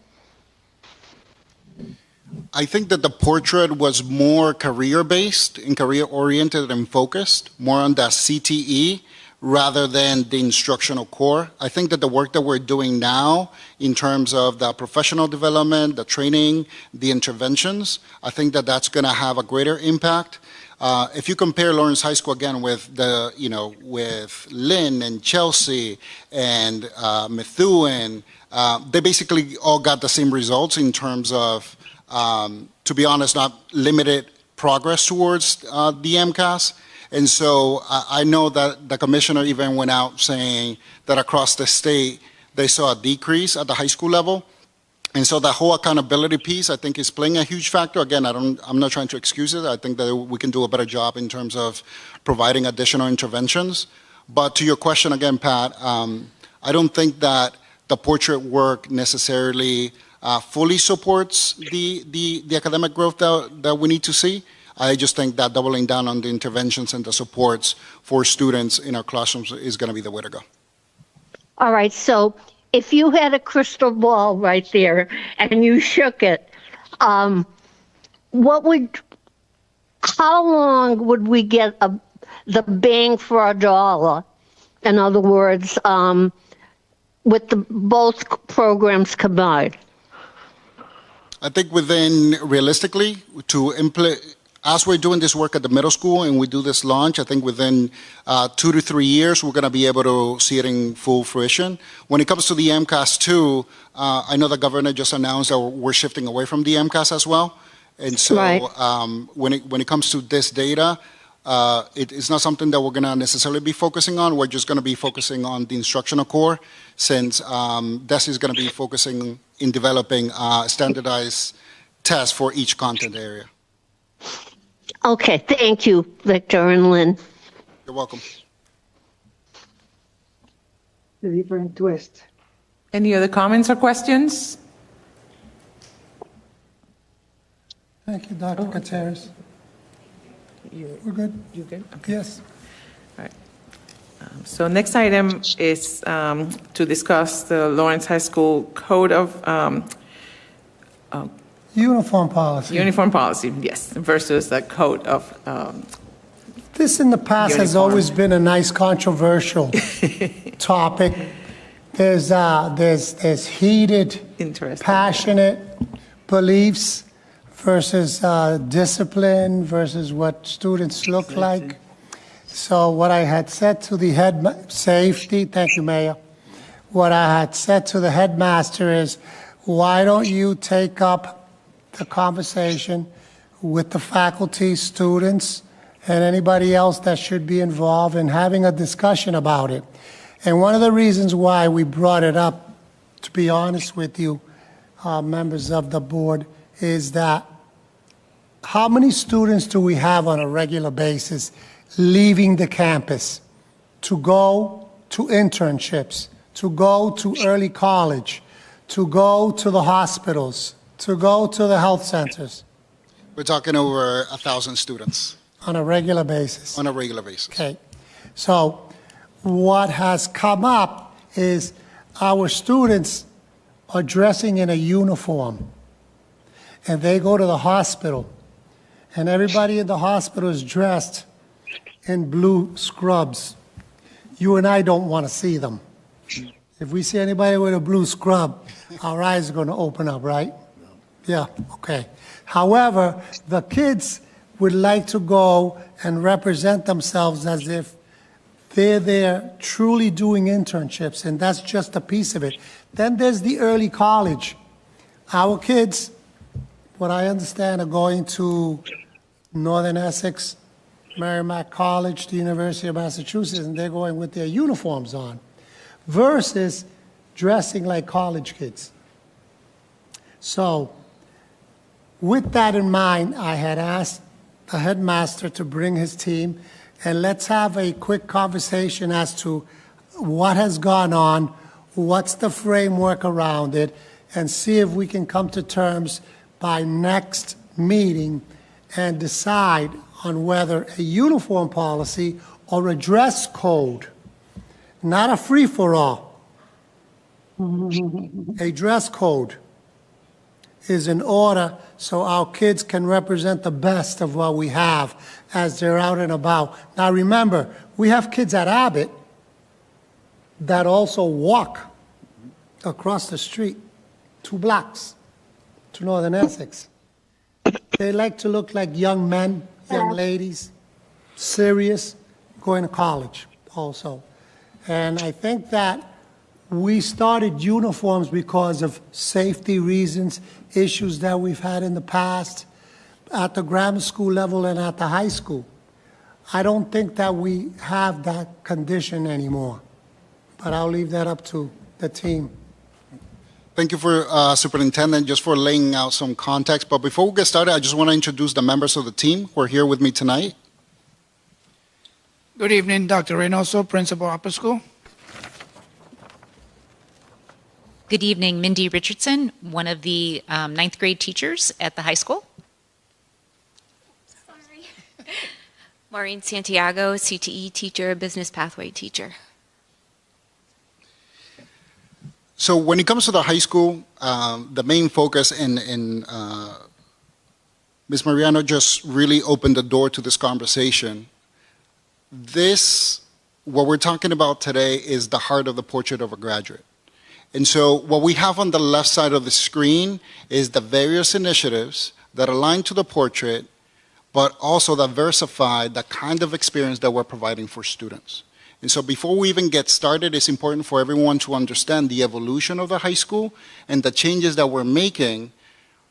I think that the portrait was more career-based and career-oriented and focused, more on the CTE rather than the instructional core. I think that the work that we're doing now in terms of the professional development, the training, the interventions, I think that that's going to have a greater impact. If you compare Lawrence High School again with with Lynn and Chelsea and Methuen, they basically all got the same results in terms of, to be honest, not limited progress towards the MCAS. And so I know that the commissioner even went out saying that across the state, they saw a decrease at the high school level. And so the whole accountability piece, I think, is playing a huge factor. Again, I'm not trying to excuse it. I think that we can do a better job in terms of providing additional interventions. But to your question again, Pat, I don't think that the portrait work necessarily fully supports the academic growth that we need to see. I just think that doubling down on the interventions and the supports for students in our classrooms is going to be the way to go. All right, so if you had a crystal ball right there and you shook it, how long would we get the bang for our dollar? In other words, with both programs combined? I think realistically, as we're doing this work at the middle school and we do this launch, I think within 2 to 3 years, we're going to be able to see it in full fruition. When it comes to the MCAS 2, I know the governor just announced that we're shifting away from the MCAS as well. And so right. When it comes to this data, it's not something that we're going to necessarily be focusing on. We're just going to be focusing on the instructional core, since DESE is going to be focusing in developing standardized tests for each content area. Okay, thank you, Victor and Lynn. You're welcome. The different twist. Any other comments or questions? Thank you, Dr. Gutierrez. We're good? You good? Okay. Yes. All right. So next item is to discuss the Lawrence High School Code of Uniform policy. Uniform policy, yes, versus the Code of This in the past has uniform. always been a nice controversial topic. There's heated, Interesting. passionate beliefs versus discipline versus what students look like. So what I had said to the safety, thank you, Mayor. What I had said to the headmaster is, why don't you take up the conversation with the faculty, students, and anybody else that should be involved in having a discussion about it. And one of the reasons why we brought it up, to be honest with you, members of the board, is that how many students do we have on a regular basis leaving the campus to go to internships, to go to early college, to go to the hospitals, to go to the health centers? We're talking over 1,000 students. On a regular basis. On a regular basis. Okay. So what has come up is our students are dressing in a uniform, and they go to the hospital, and everybody in the hospital is dressed in blue scrubs. You and I don't want to see them. If we see anybody with a blue scrub, our eyes are going to open up, right? Yeah, okay. However, the kids would like to go and represent themselves as if they're there truly doing internships, and that's just a piece of it. Then there's the early college. Our kids, what I understand, are going to Northern Essex, Merrimack College, the University of Massachusetts, and they're going with their uniforms on, versus dressing like college kids. So, with that in mind, I had asked the headmaster to bring his team, and let's have a quick conversation as to what has gone on, what's the framework around it, and see if we can come to terms by next meeting and decide on whether a uniform policy or a dress code, not a free-for-all, a dress code is in order so our kids can represent the best of what we have as they're out and about. Now remember, we have kids at Abbott that also walk across the street, 2 blocks to Northern Essex. They like to look like young men, young ladies, serious, going to college also. And I think that we started uniforms because of safety reasons, issues that we've had in the past at the grammar school level and at the high school. I don't think that we have that condition anymore, but I'll leave that up to the team. Thank you for Superintendent, just for laying out some context. But before we get started, I just want to introduce the members of the team who are here with me tonight. Good evening, Dr. Reynoso, Principal Upper School. Good evening, Mindy Richardson, one of the 9th grade teachers at the high school. Sorry. Maureen Santiago, CTE teacher, business pathway teacher. So when it comes to the high school, the main focus, and Ms. Mariano just really opened the door to this conversation. What we're talking about today is the heart of the portrait of a graduate. And so what we have on the left side of the screen is the various initiatives that align to the portrait, but also that versify the kind of experience that we're providing for students. And so before we even get started, it's important for everyone to understand the evolution of the high school and the changes that we're making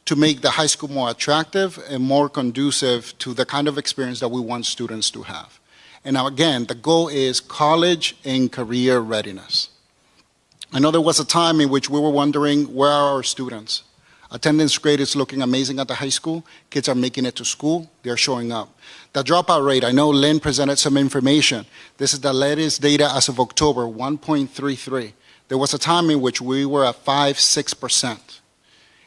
to make the high school more attractive and more conducive to the kind of experience that we want students to have. And now again, the goal is college and career readiness. I know there was a time in which we were wondering, where are our students? Attendance grade is looking amazing at the high school. Kids are making it to school. They're showing up. The dropout rate, I know Lynn presented some information. This is the latest data as of October, 1.33. There was a time in which we were at 5-6%.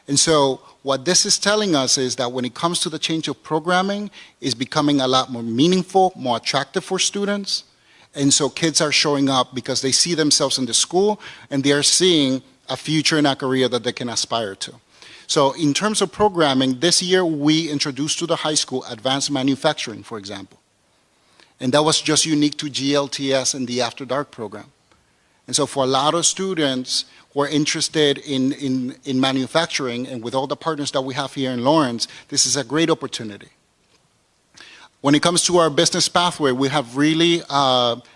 And so what this is telling us is that when it comes to the change of programming, it's becoming a lot more meaningful, more attractive for students. And so kids are showing up because they see themselves in the school and they are seeing a future and a career that they can aspire to. So in terms of programming, this year we introduced to the high school advanced manufacturing, for example. And that was just unique to GLTS and the After Dark program. And so for a lot of students who are interested in manufacturing, and with all the partners that we have here in Lawrence, this is a great opportunity. When it comes to our business pathway, we have really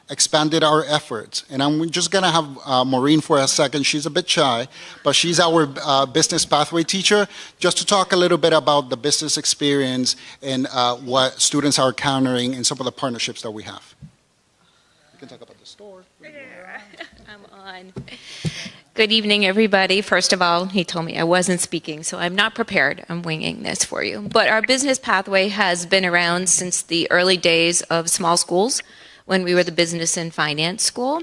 expanded our efforts. And I'm just going to have Maureen for a second. She's a bit shy, but she's our business pathway teacher, just to talk a little bit about the business experience and what students are encountering and some of the partnerships that we have. You can talk about the store. I'm on. Good evening, everybody. First of all, he told me I wasn't speaking, so I'm not prepared. I'm winging this for you. But our business pathway has been around since the early days of small schools, when we were the business and finance school.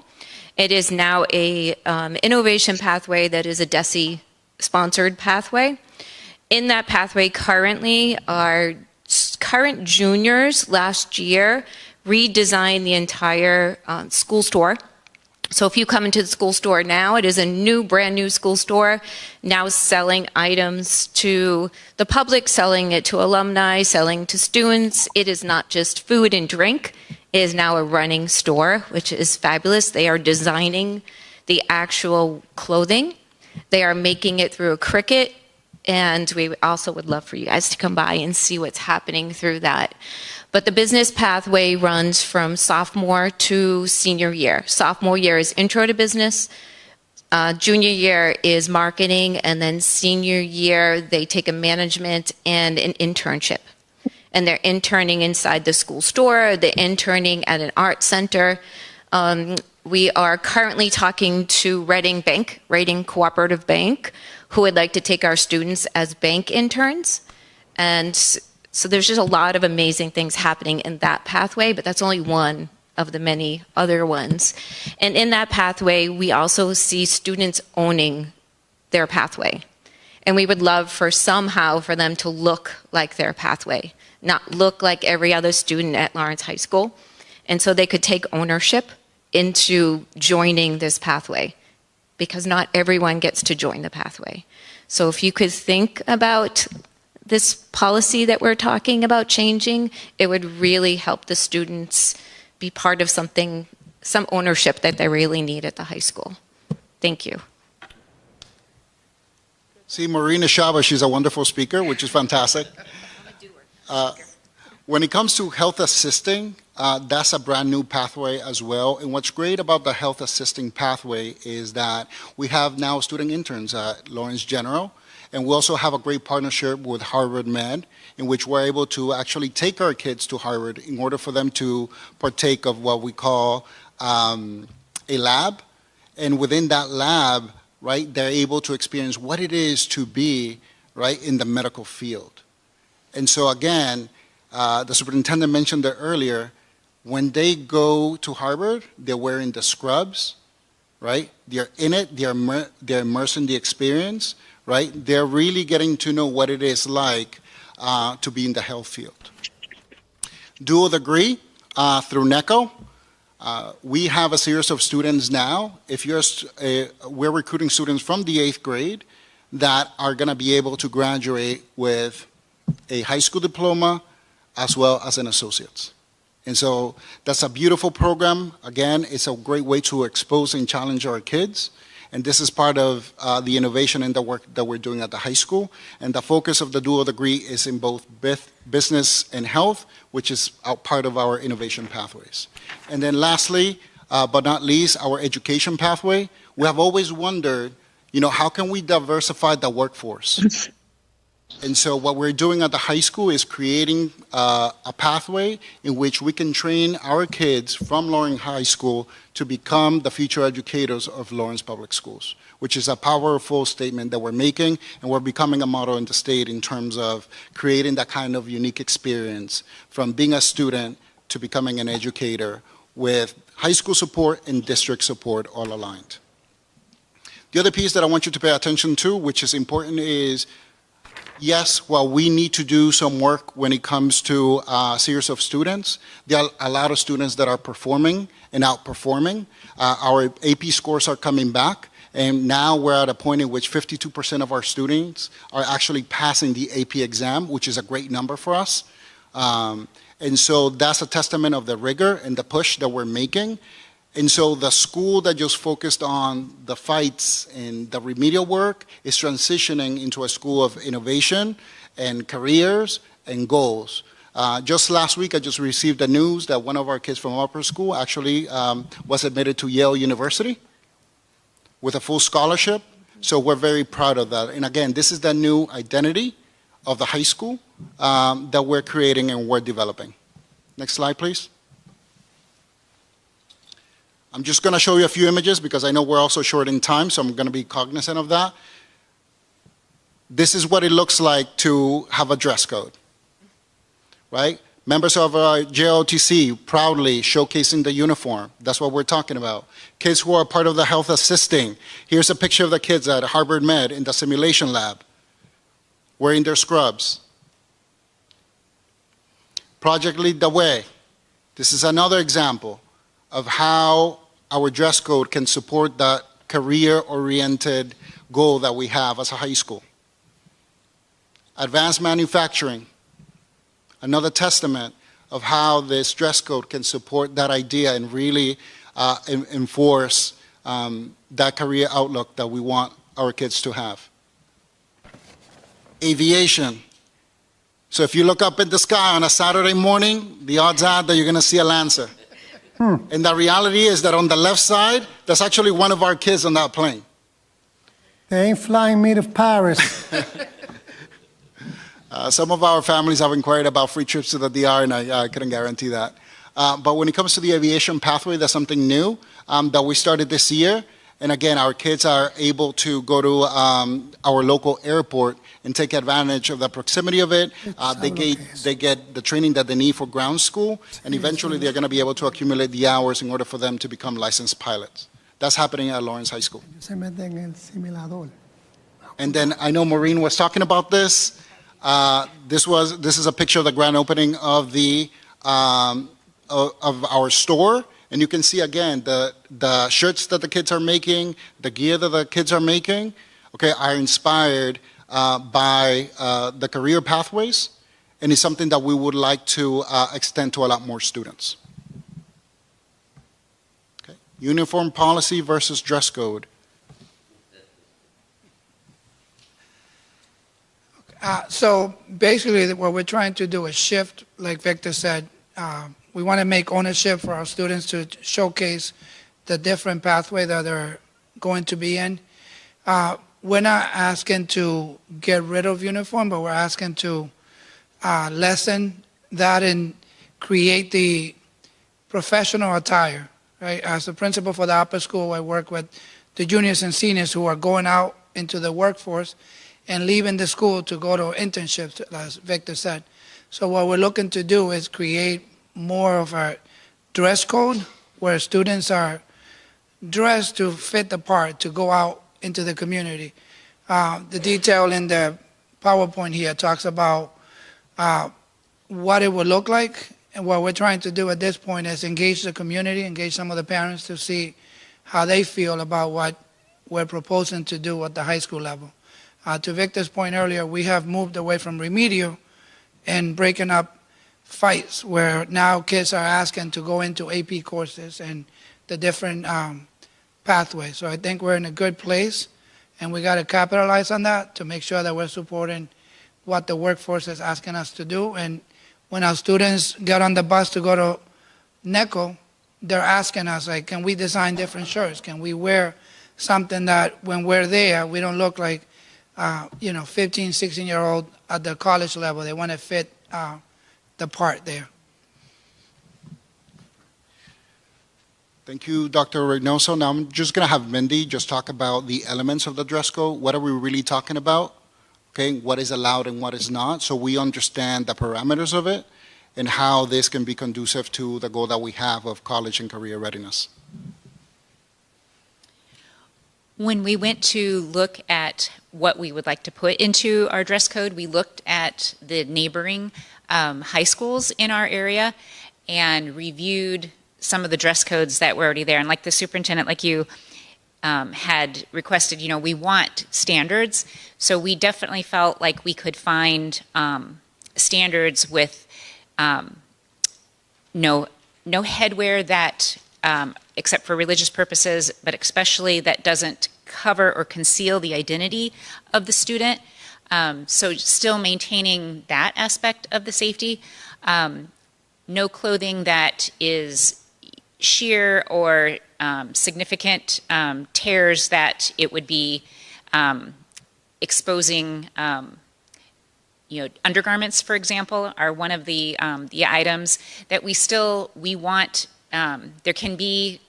It is now a innovation pathway that is a DESE-sponsored pathway. In that pathway currently, our current juniors last year redesigned the entire school store. So if you come into the school store now, it is a brand new school store, now selling items to the public, selling it to alumni, selling to students. It is not just food and drink. It is now a running store, which is fabulous. They are designing the actual clothing. They are making it through a Cricut, and we also would love for you guys to come by and see what's happening through that. But the business pathway runs from sophomore to senior year. Sophomore year is intro to business. Junior year is marketing. And then senior year, they take a management and an internship. And they're interning inside the school store. They're interning at an art center. We are currently talking to Reading Cooperative Bank, who would like to take our students as bank interns. And so there's just a lot of amazing things happening in that pathway, but that's only one of the many other ones. And in that pathway, we also see students owning their pathway. And we would love for them to look like their pathway, not look like every other student at Lawrence High School. And so they could take ownership into joining this pathway. because not everyone gets to join the pathway. So if you could think about this policy that we're talking about changing, it would really help the students be part of something, some ownership that they really need at the high school. Thank you. See, Marina Shaba, she's a wonderful speaker, which is fantastic. When it comes to health assisting, that's a brand new pathway as well. And what's great about the health assisting pathway is that we have now student interns at Lawrence General, and we also have a great partnership with Harvard Med, in which we're able to actually take our kids to Harvard in order for them to partake of what we call a lab. And within that lab, right, they're able to experience what it is to be, right, in the medical field. And so again, the superintendent mentioned it earlier, when they go to Harvard, they're wearing the scrubs, right? They're in it, they're immersed in the experience, right? They're really getting to know what it is like to be in the health field. Dual degree through NECO. We have a series of students now. If you're, we're recruiting students from the 8th grade that are going to be able to graduate with a high school diploma as well as an associate's. And so that's a beautiful program. Again, it's a great way to expose and challenge our kids. And this is part of the innovation and the work that we're doing at the high school. And the focus of the dual degree is in both business and health, which is part of our innovation pathways. And then lastly, but not least, our education pathway. We have always wondered, you know, how can we diversify the workforce? And so what we're doing at the high school is creating a pathway in which we can train our kids from Lawrence High School to become the future educators of Lawrence Public Schools, which is a powerful statement that we're making, and we're becoming a model in the state in terms of creating that kind of unique experience from being a student to becoming an educator with high school support and district support all aligned. The other piece that I want you to pay attention to, which is important, is yes, while we need to do some work when it comes to a series of students, there are a lot of students that are performing and outperforming. Our AP scores are coming back, and now we're at a point in which 52% of our students are actually passing the AP exam, which is a great number for us. And so that's a testament of the rigor and the push that we're making. And so the school that just focused on the fights and the remedial work is transitioning into a school of innovation and careers and goals. Just last week, I just received the news that one of our kids from upper school actually was admitted to Yale University with a full scholarship. So we're very proud of that. And again, this is the new identity of the high school that we're creating and we're developing. Next slide, please. I'm just going to show you a few images because I know we're also short in time, so I'm going to be cognizant of that. This is what it looks like to have a dress code, right? Members of JOTC proudly showcasing the uniform. That's what we're talking about. Kids who are part of the health assisting. Here's a picture of the kids at Harvard Med in the simulation lab wearing their scrubs. Project Lead the Way. This is another example of how our dress code can support that career-oriented goal that we have as a high school. Advanced manufacturing, another testament of how this dress code can support that idea and really enforce that career outlook that we want our kids to have. Aviation. So if you look up in the sky on a Saturday morning, the odds are that you're going to see a Lancer. And the reality is that on the left side, that's actually one of our kids on that plane. They ain't flying me to Paris. Some of our families have inquired about free trips to the DR, and I couldn't guarantee that. But when it comes to the aviation pathway, that's something new that we started this year. And again, our kids are able to go to our local airport and take advantage of the proximity of it. They get the training that they need for ground school, and eventually they're going to be able to accumulate the hours in order for them to become licensed pilots. That's happening at Lawrence High School. And then I know Maureen was talking about this. This is a picture of the grand opening of the of our store. And you can see again the shirts that the kids are making, the gear that the kids are making, okay, are inspired by the career pathways, and it's something that we would like to extend to a lot more students. Okay. Uniform policy versus dress code. So basically, what we're trying to do is shift, like Victor said. We want to make ownership for our students to showcase the different pathway that they're going to be in. We're not asking to get rid of uniform, but we're asking to lessen that and create the professional attire. Right? As the principal for the upper school, I work with the juniors and seniors who are going out into the workforce and leaving the school to go to internships, as Victor said. So what we're looking to do is create more of a dress code where students are dressed to fit the part to go out into the community. The detail in the PowerPoint here talks about what it would look like, and what we're trying to do at this point is engage the community, engage some of the parents to see how they feel about what we're proposing to do at the high school level. To Victor's point earlier, we have moved away from remedial and breaking up fights, where now kids are asking to go into AP courses and the different pathways. So I think we're in a good place, and we got to capitalize on that to make sure that we're supporting what the workforce is asking us to do. And when our students get on the bus to go to NECO, they're asking us, like, can we design different shirts? Can we wear something that when we're there, we don't look like 15, 16-year-old at the college level. They want to fit the part there. Thank you, Dr. Reynoso. Now I'm just going to have Mindy just talk about the elements of the dress code. What are we really talking about? Okay, what is allowed and what is not, so we understand the parameters of it and how this can be conducive to the goal that we have of college and career readiness. When we went to look at what we would like to put into our dress code, we looked at the neighboring high schools in our area and reviewed some of the dress codes that were already there. And like the superintendent, like you had requested, we want standards. So we definitely felt like we could find standards with no headwear that, except for religious purposes, but especially that doesn't cover or conceal the identity of the student. So still maintaining that aspect of the safety. No clothing that is sheer or significant tears that it would be exposing. Undergarments, for example, are one of the items that we want. There can be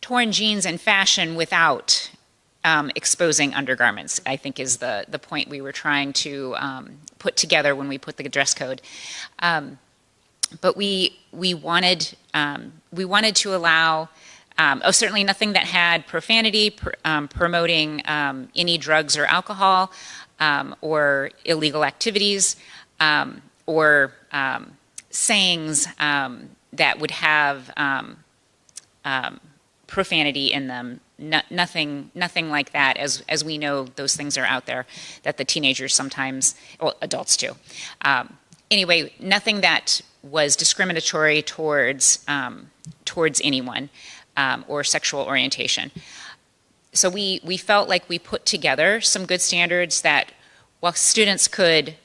torn jeans and fashion without exposing undergarments, I think is the point we were trying to put together when we put the dress code. But we wanted to allow certainly nothing that had profanity, promoting any drugs or alcohol, or illegal activities, or sayings that would have profanity in them. Nothing like that, as we know those things are out there that the teenagers sometimes, well, adults too. Anyway, nothing that was discriminatory towards anyone or sexual orientation. So we felt like we put together some good standards that, while students could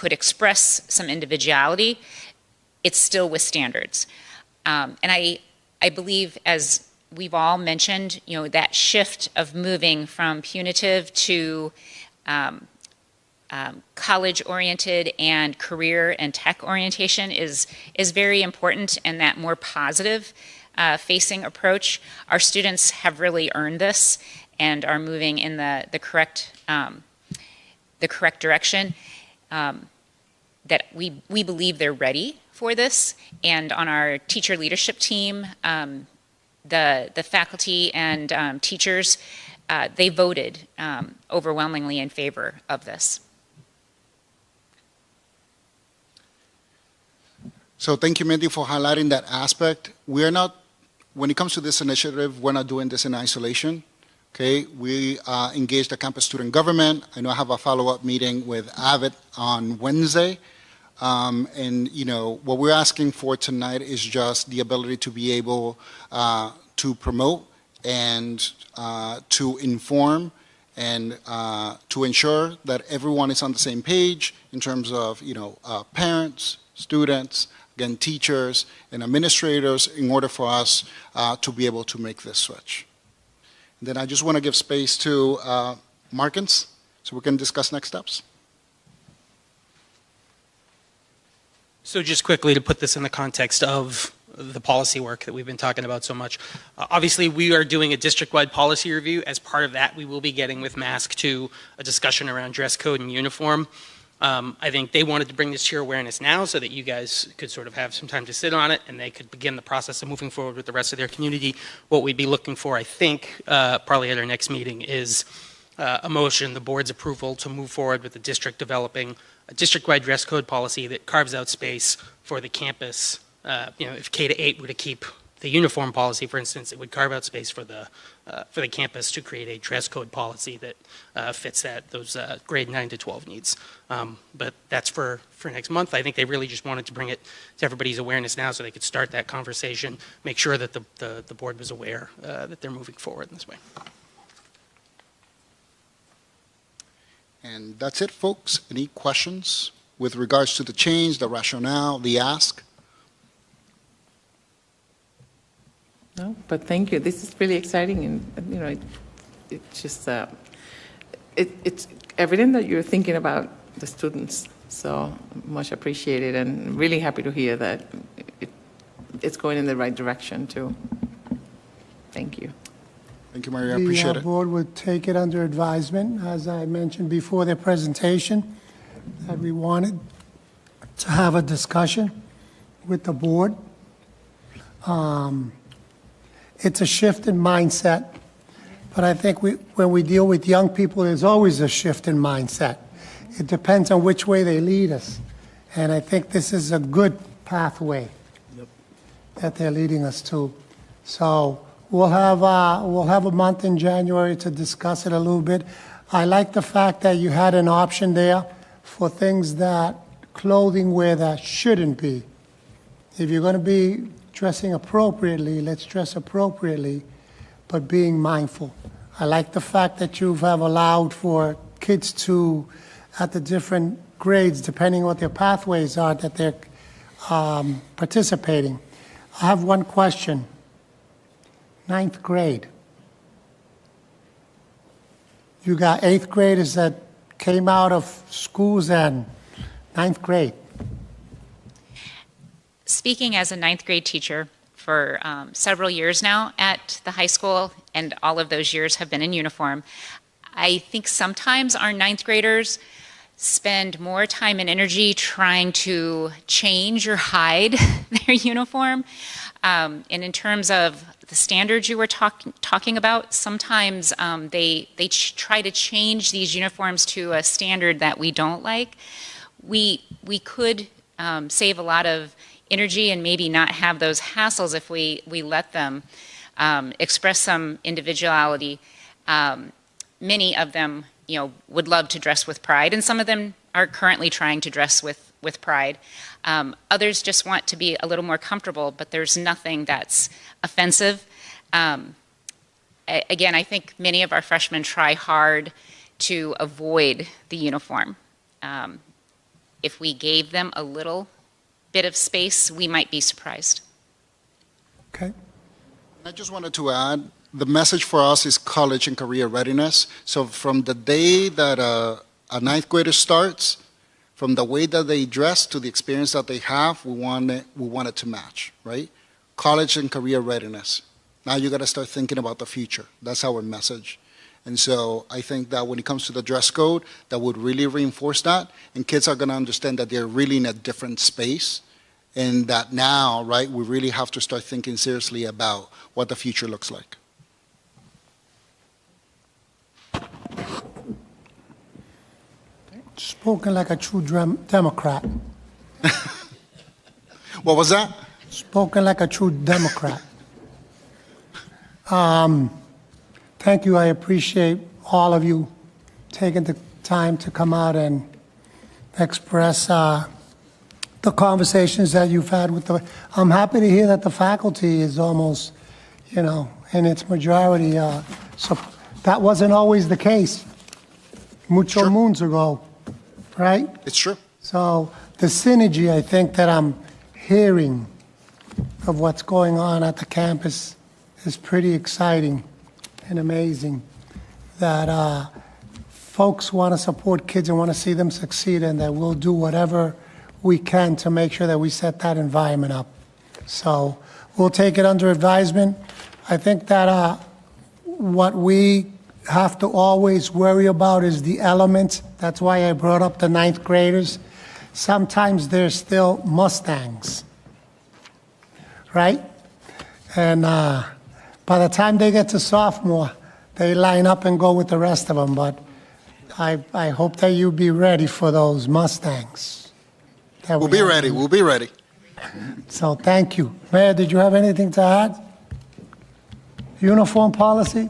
express some individuality, it's still with standards. And I believe, as we've all mentioned, that shift of moving from punitive to college-oriented and career and tech orientation is very important, and that more positive facing approach. Our students have really earned this and are moving in the correct direction. That we believe they're ready for this, and on our teacher leadership team, the faculty and teachers, they voted overwhelmingly in favor of this. So thank you, Mindy, for highlighting that aspect. We are not, when it comes to this initiative, we're not doing this in isolation. Okay, we engaged the campus student government. I know I have a follow-up meeting with Avid on Wednesday. And, you know, what we're asking for tonight is just the ability to be able to promote and to inform and to ensure that everyone is on the same page in terms of, you know, parents, students, again, teachers and administrators in order for us to be able to make this switch. And then I just want to give space to Markins so we can discuss next steps. So just quickly to put this in the context of the policy work that we've been talking about so much. Obviously, we are doing a district-wide policy review. As part of that, we will be getting with MASC to a discussion around dress code and uniform. I think they wanted to bring this to your awareness now so that you guys could sort of have some time to sit on it and they could begin the process of moving forward with the rest of their community. What we'd be looking for, I think, probably at our next meeting is a motion, the board's approval to move forward with the district developing a district-wide dress code policy that carves out space for the campus. You know, if K to 8 were to keep the uniform policy, for instance, it would carve out space for the campus to create a dress code policy that fits those grade 9 to 12 needs. But that's for next month. I think they really just wanted to bring it to everybody's awareness now so they could start that conversation, make sure that the board was aware that they're moving forward in this way. And that's it, folks. Any questions with regards to the change, the rationale, the ask? No, but thank you. This is really exciting, and you know, it's just it's evident that you're thinking about the students. So much appreciated, and really happy to hear that it's going in the right direction too. Thank you. Thank you, Maria. I appreciate The it. board would take it under advisement, as I mentioned before their presentation, that we wanted to have a discussion with the board. It's a shift in mindset, but I think when we deal with young people, there's always a shift in mindset. It depends on which way they lead us, and I think this is a good pathway that they're leading us to. So we'll have a month in January to discuss it a little bit. I like the fact that you had an option there for things that clothing wear that shouldn't be. If you're going to be dressing appropriately, let's dress appropriately, but being mindful. I like the fact that you have allowed for kids to, at the different grades, depending on what their pathways are, that they're participating. I have one question. 9th grade. You got 8th graders that came out of schools and 9th grade. Speaking as a 9th grade teacher for several years now at the high school, and all of those years have been in uniform, I think sometimes our 9th graders spend more time and energy trying to change or hide their uniform. And in terms of the standards you were talking about, sometimes they try to change these uniforms to a standard that we don't like. We could save a lot of energy and maybe not have those hassles if we let them express some individuality. Many of them, you know, would love to dress with pride, and some of them are currently trying to dress with pride. Others just want to be a little more comfortable, but there's nothing that's offensive. Again, I think many of our freshmen try hard to avoid the uniform. If we gave them a little bit of space, we might be surprised. Okay. I just wanted to add, the message for us is college and career readiness. So from the day that a 9th grader starts, from the way that they dress to the experience that they have, we want it to match, right? College and career readiness. Now you got to start thinking about the future. That's our message. And so I think that when it comes to the dress code, that would really reinforce that. And kids are going to understand that they're really in a different space. And that now, right, we really have to start thinking seriously about what the future looks like. Spoken like a true Democrat. What was that? Spoken like a true Democrat. Thank you. I appreciate all of you taking the time to come out and express the conversations that you've had with the. I'm happy to hear that the faculty is almost, in its majority. So that wasn't always the case. Muchos moons ago, right? It's true. So the synergy, I think, that I'm hearing of what's going on at the campus is pretty exciting and amazing. That folks want to support kids and want to see them succeed, and that we'll do whatever we can to make sure that we set that environment up. So we'll take it under advisement. I think that what we have to always worry about is the element. That's why I brought up the 9th graders. Sometimes they're still Mustangs, right? And by the time they get to sophomore, they line up and go with the rest of them. But I hope that you be ready for those Mustangs. We'll be ready. We'll be ready. So thank you. Mayor, did you have anything to add? Uniform policy?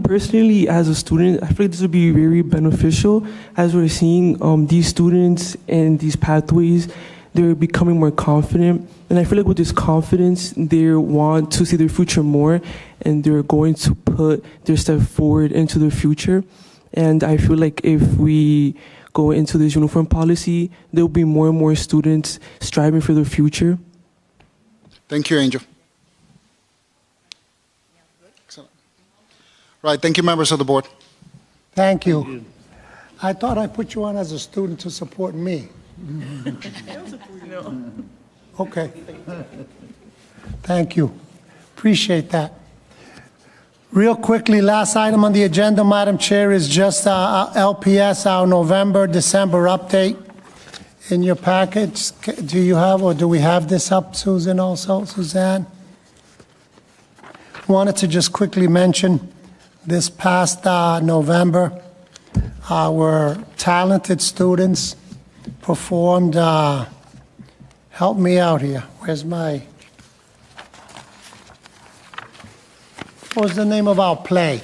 Personally, as a student, I feel like this would be very beneficial as we're seeing these students and these pathways. They're becoming more confident. And I feel like with this confidence, they want to see their future more, and they're going to put their step forward into their future. And I feel like if we go into this uniform policy, there will be more and more students striving for their future. Thank you, Angel. Excellent. Right, thank you, members of the board. Thank you. I thought I put you on as a student to support me. Okay. Thank you. Appreciate that. Real quickly, last item on the agenda, Madam Chair, is just LPS, our November, December update in your package. Do you have, or do we have this up, Susan, also? Suzanne? Wanted to just quickly mention this past November, our talented students performed, help me out here. Where's my, what was the name of our play?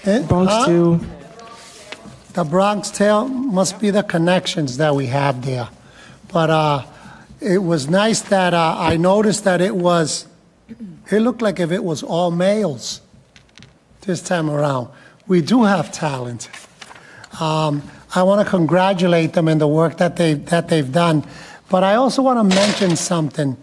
Bronx Tale. The Bronx Tale must be the connections that we have there. But it was nice that I noticed that it looked like if it was all males this time around. We do have talent. I want to congratulate them in the work that they've done. But I also want to mention something,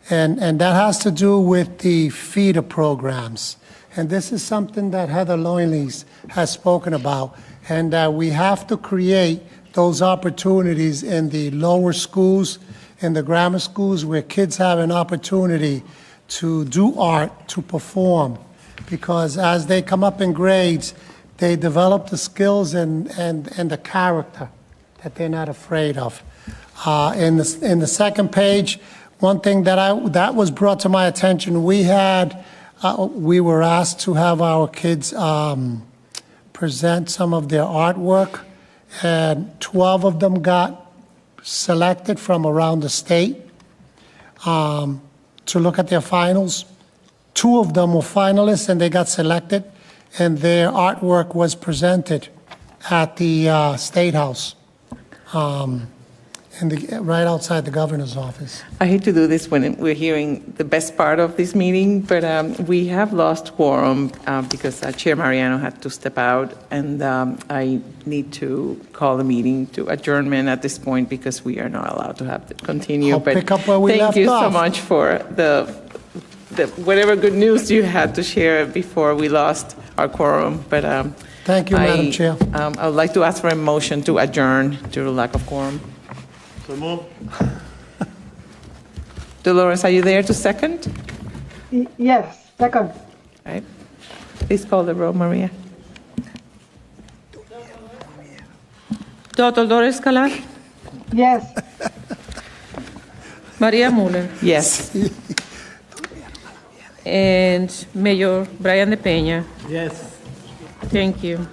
and that has to do with the feeder programs. And this is something that Heather Loinlees has spoken about, and that we have to create those opportunities in the lower schools, in the grammar schools, where kids have an opportunity to do art, to perform. Because as they come up in grades, they develop the skills and the character that they're not afraid of. In the second page, one thing that was brought to my attention, we were asked to have our kids present some of their artwork, and 12 of them got selected from around the state to look at their finals. 2 of them were finalists and they got selected, and their artwork was presented at the State House, right outside the governor's office. I hate to do this when we're hearing the best part of this meeting, but we have lost quorum because Chair Mariano had to step out, and I need to call the meeting to adjournment at this point because we are not allowed to have it continue. I'll pick up where we left off. Thank you so much for the whatever good news you had to share before we lost our quorum. But thank you, Madam Chair. I would like to ask for a motion to adjourn due to lack of quorum. So move. Dolores, are you there to second? Yes, second. All right. Please call the roll, Maria. Dr. Doris Calar, Yes. Maria Muller, Yes. and Mayor Brian De Peña. Yes. Thank you.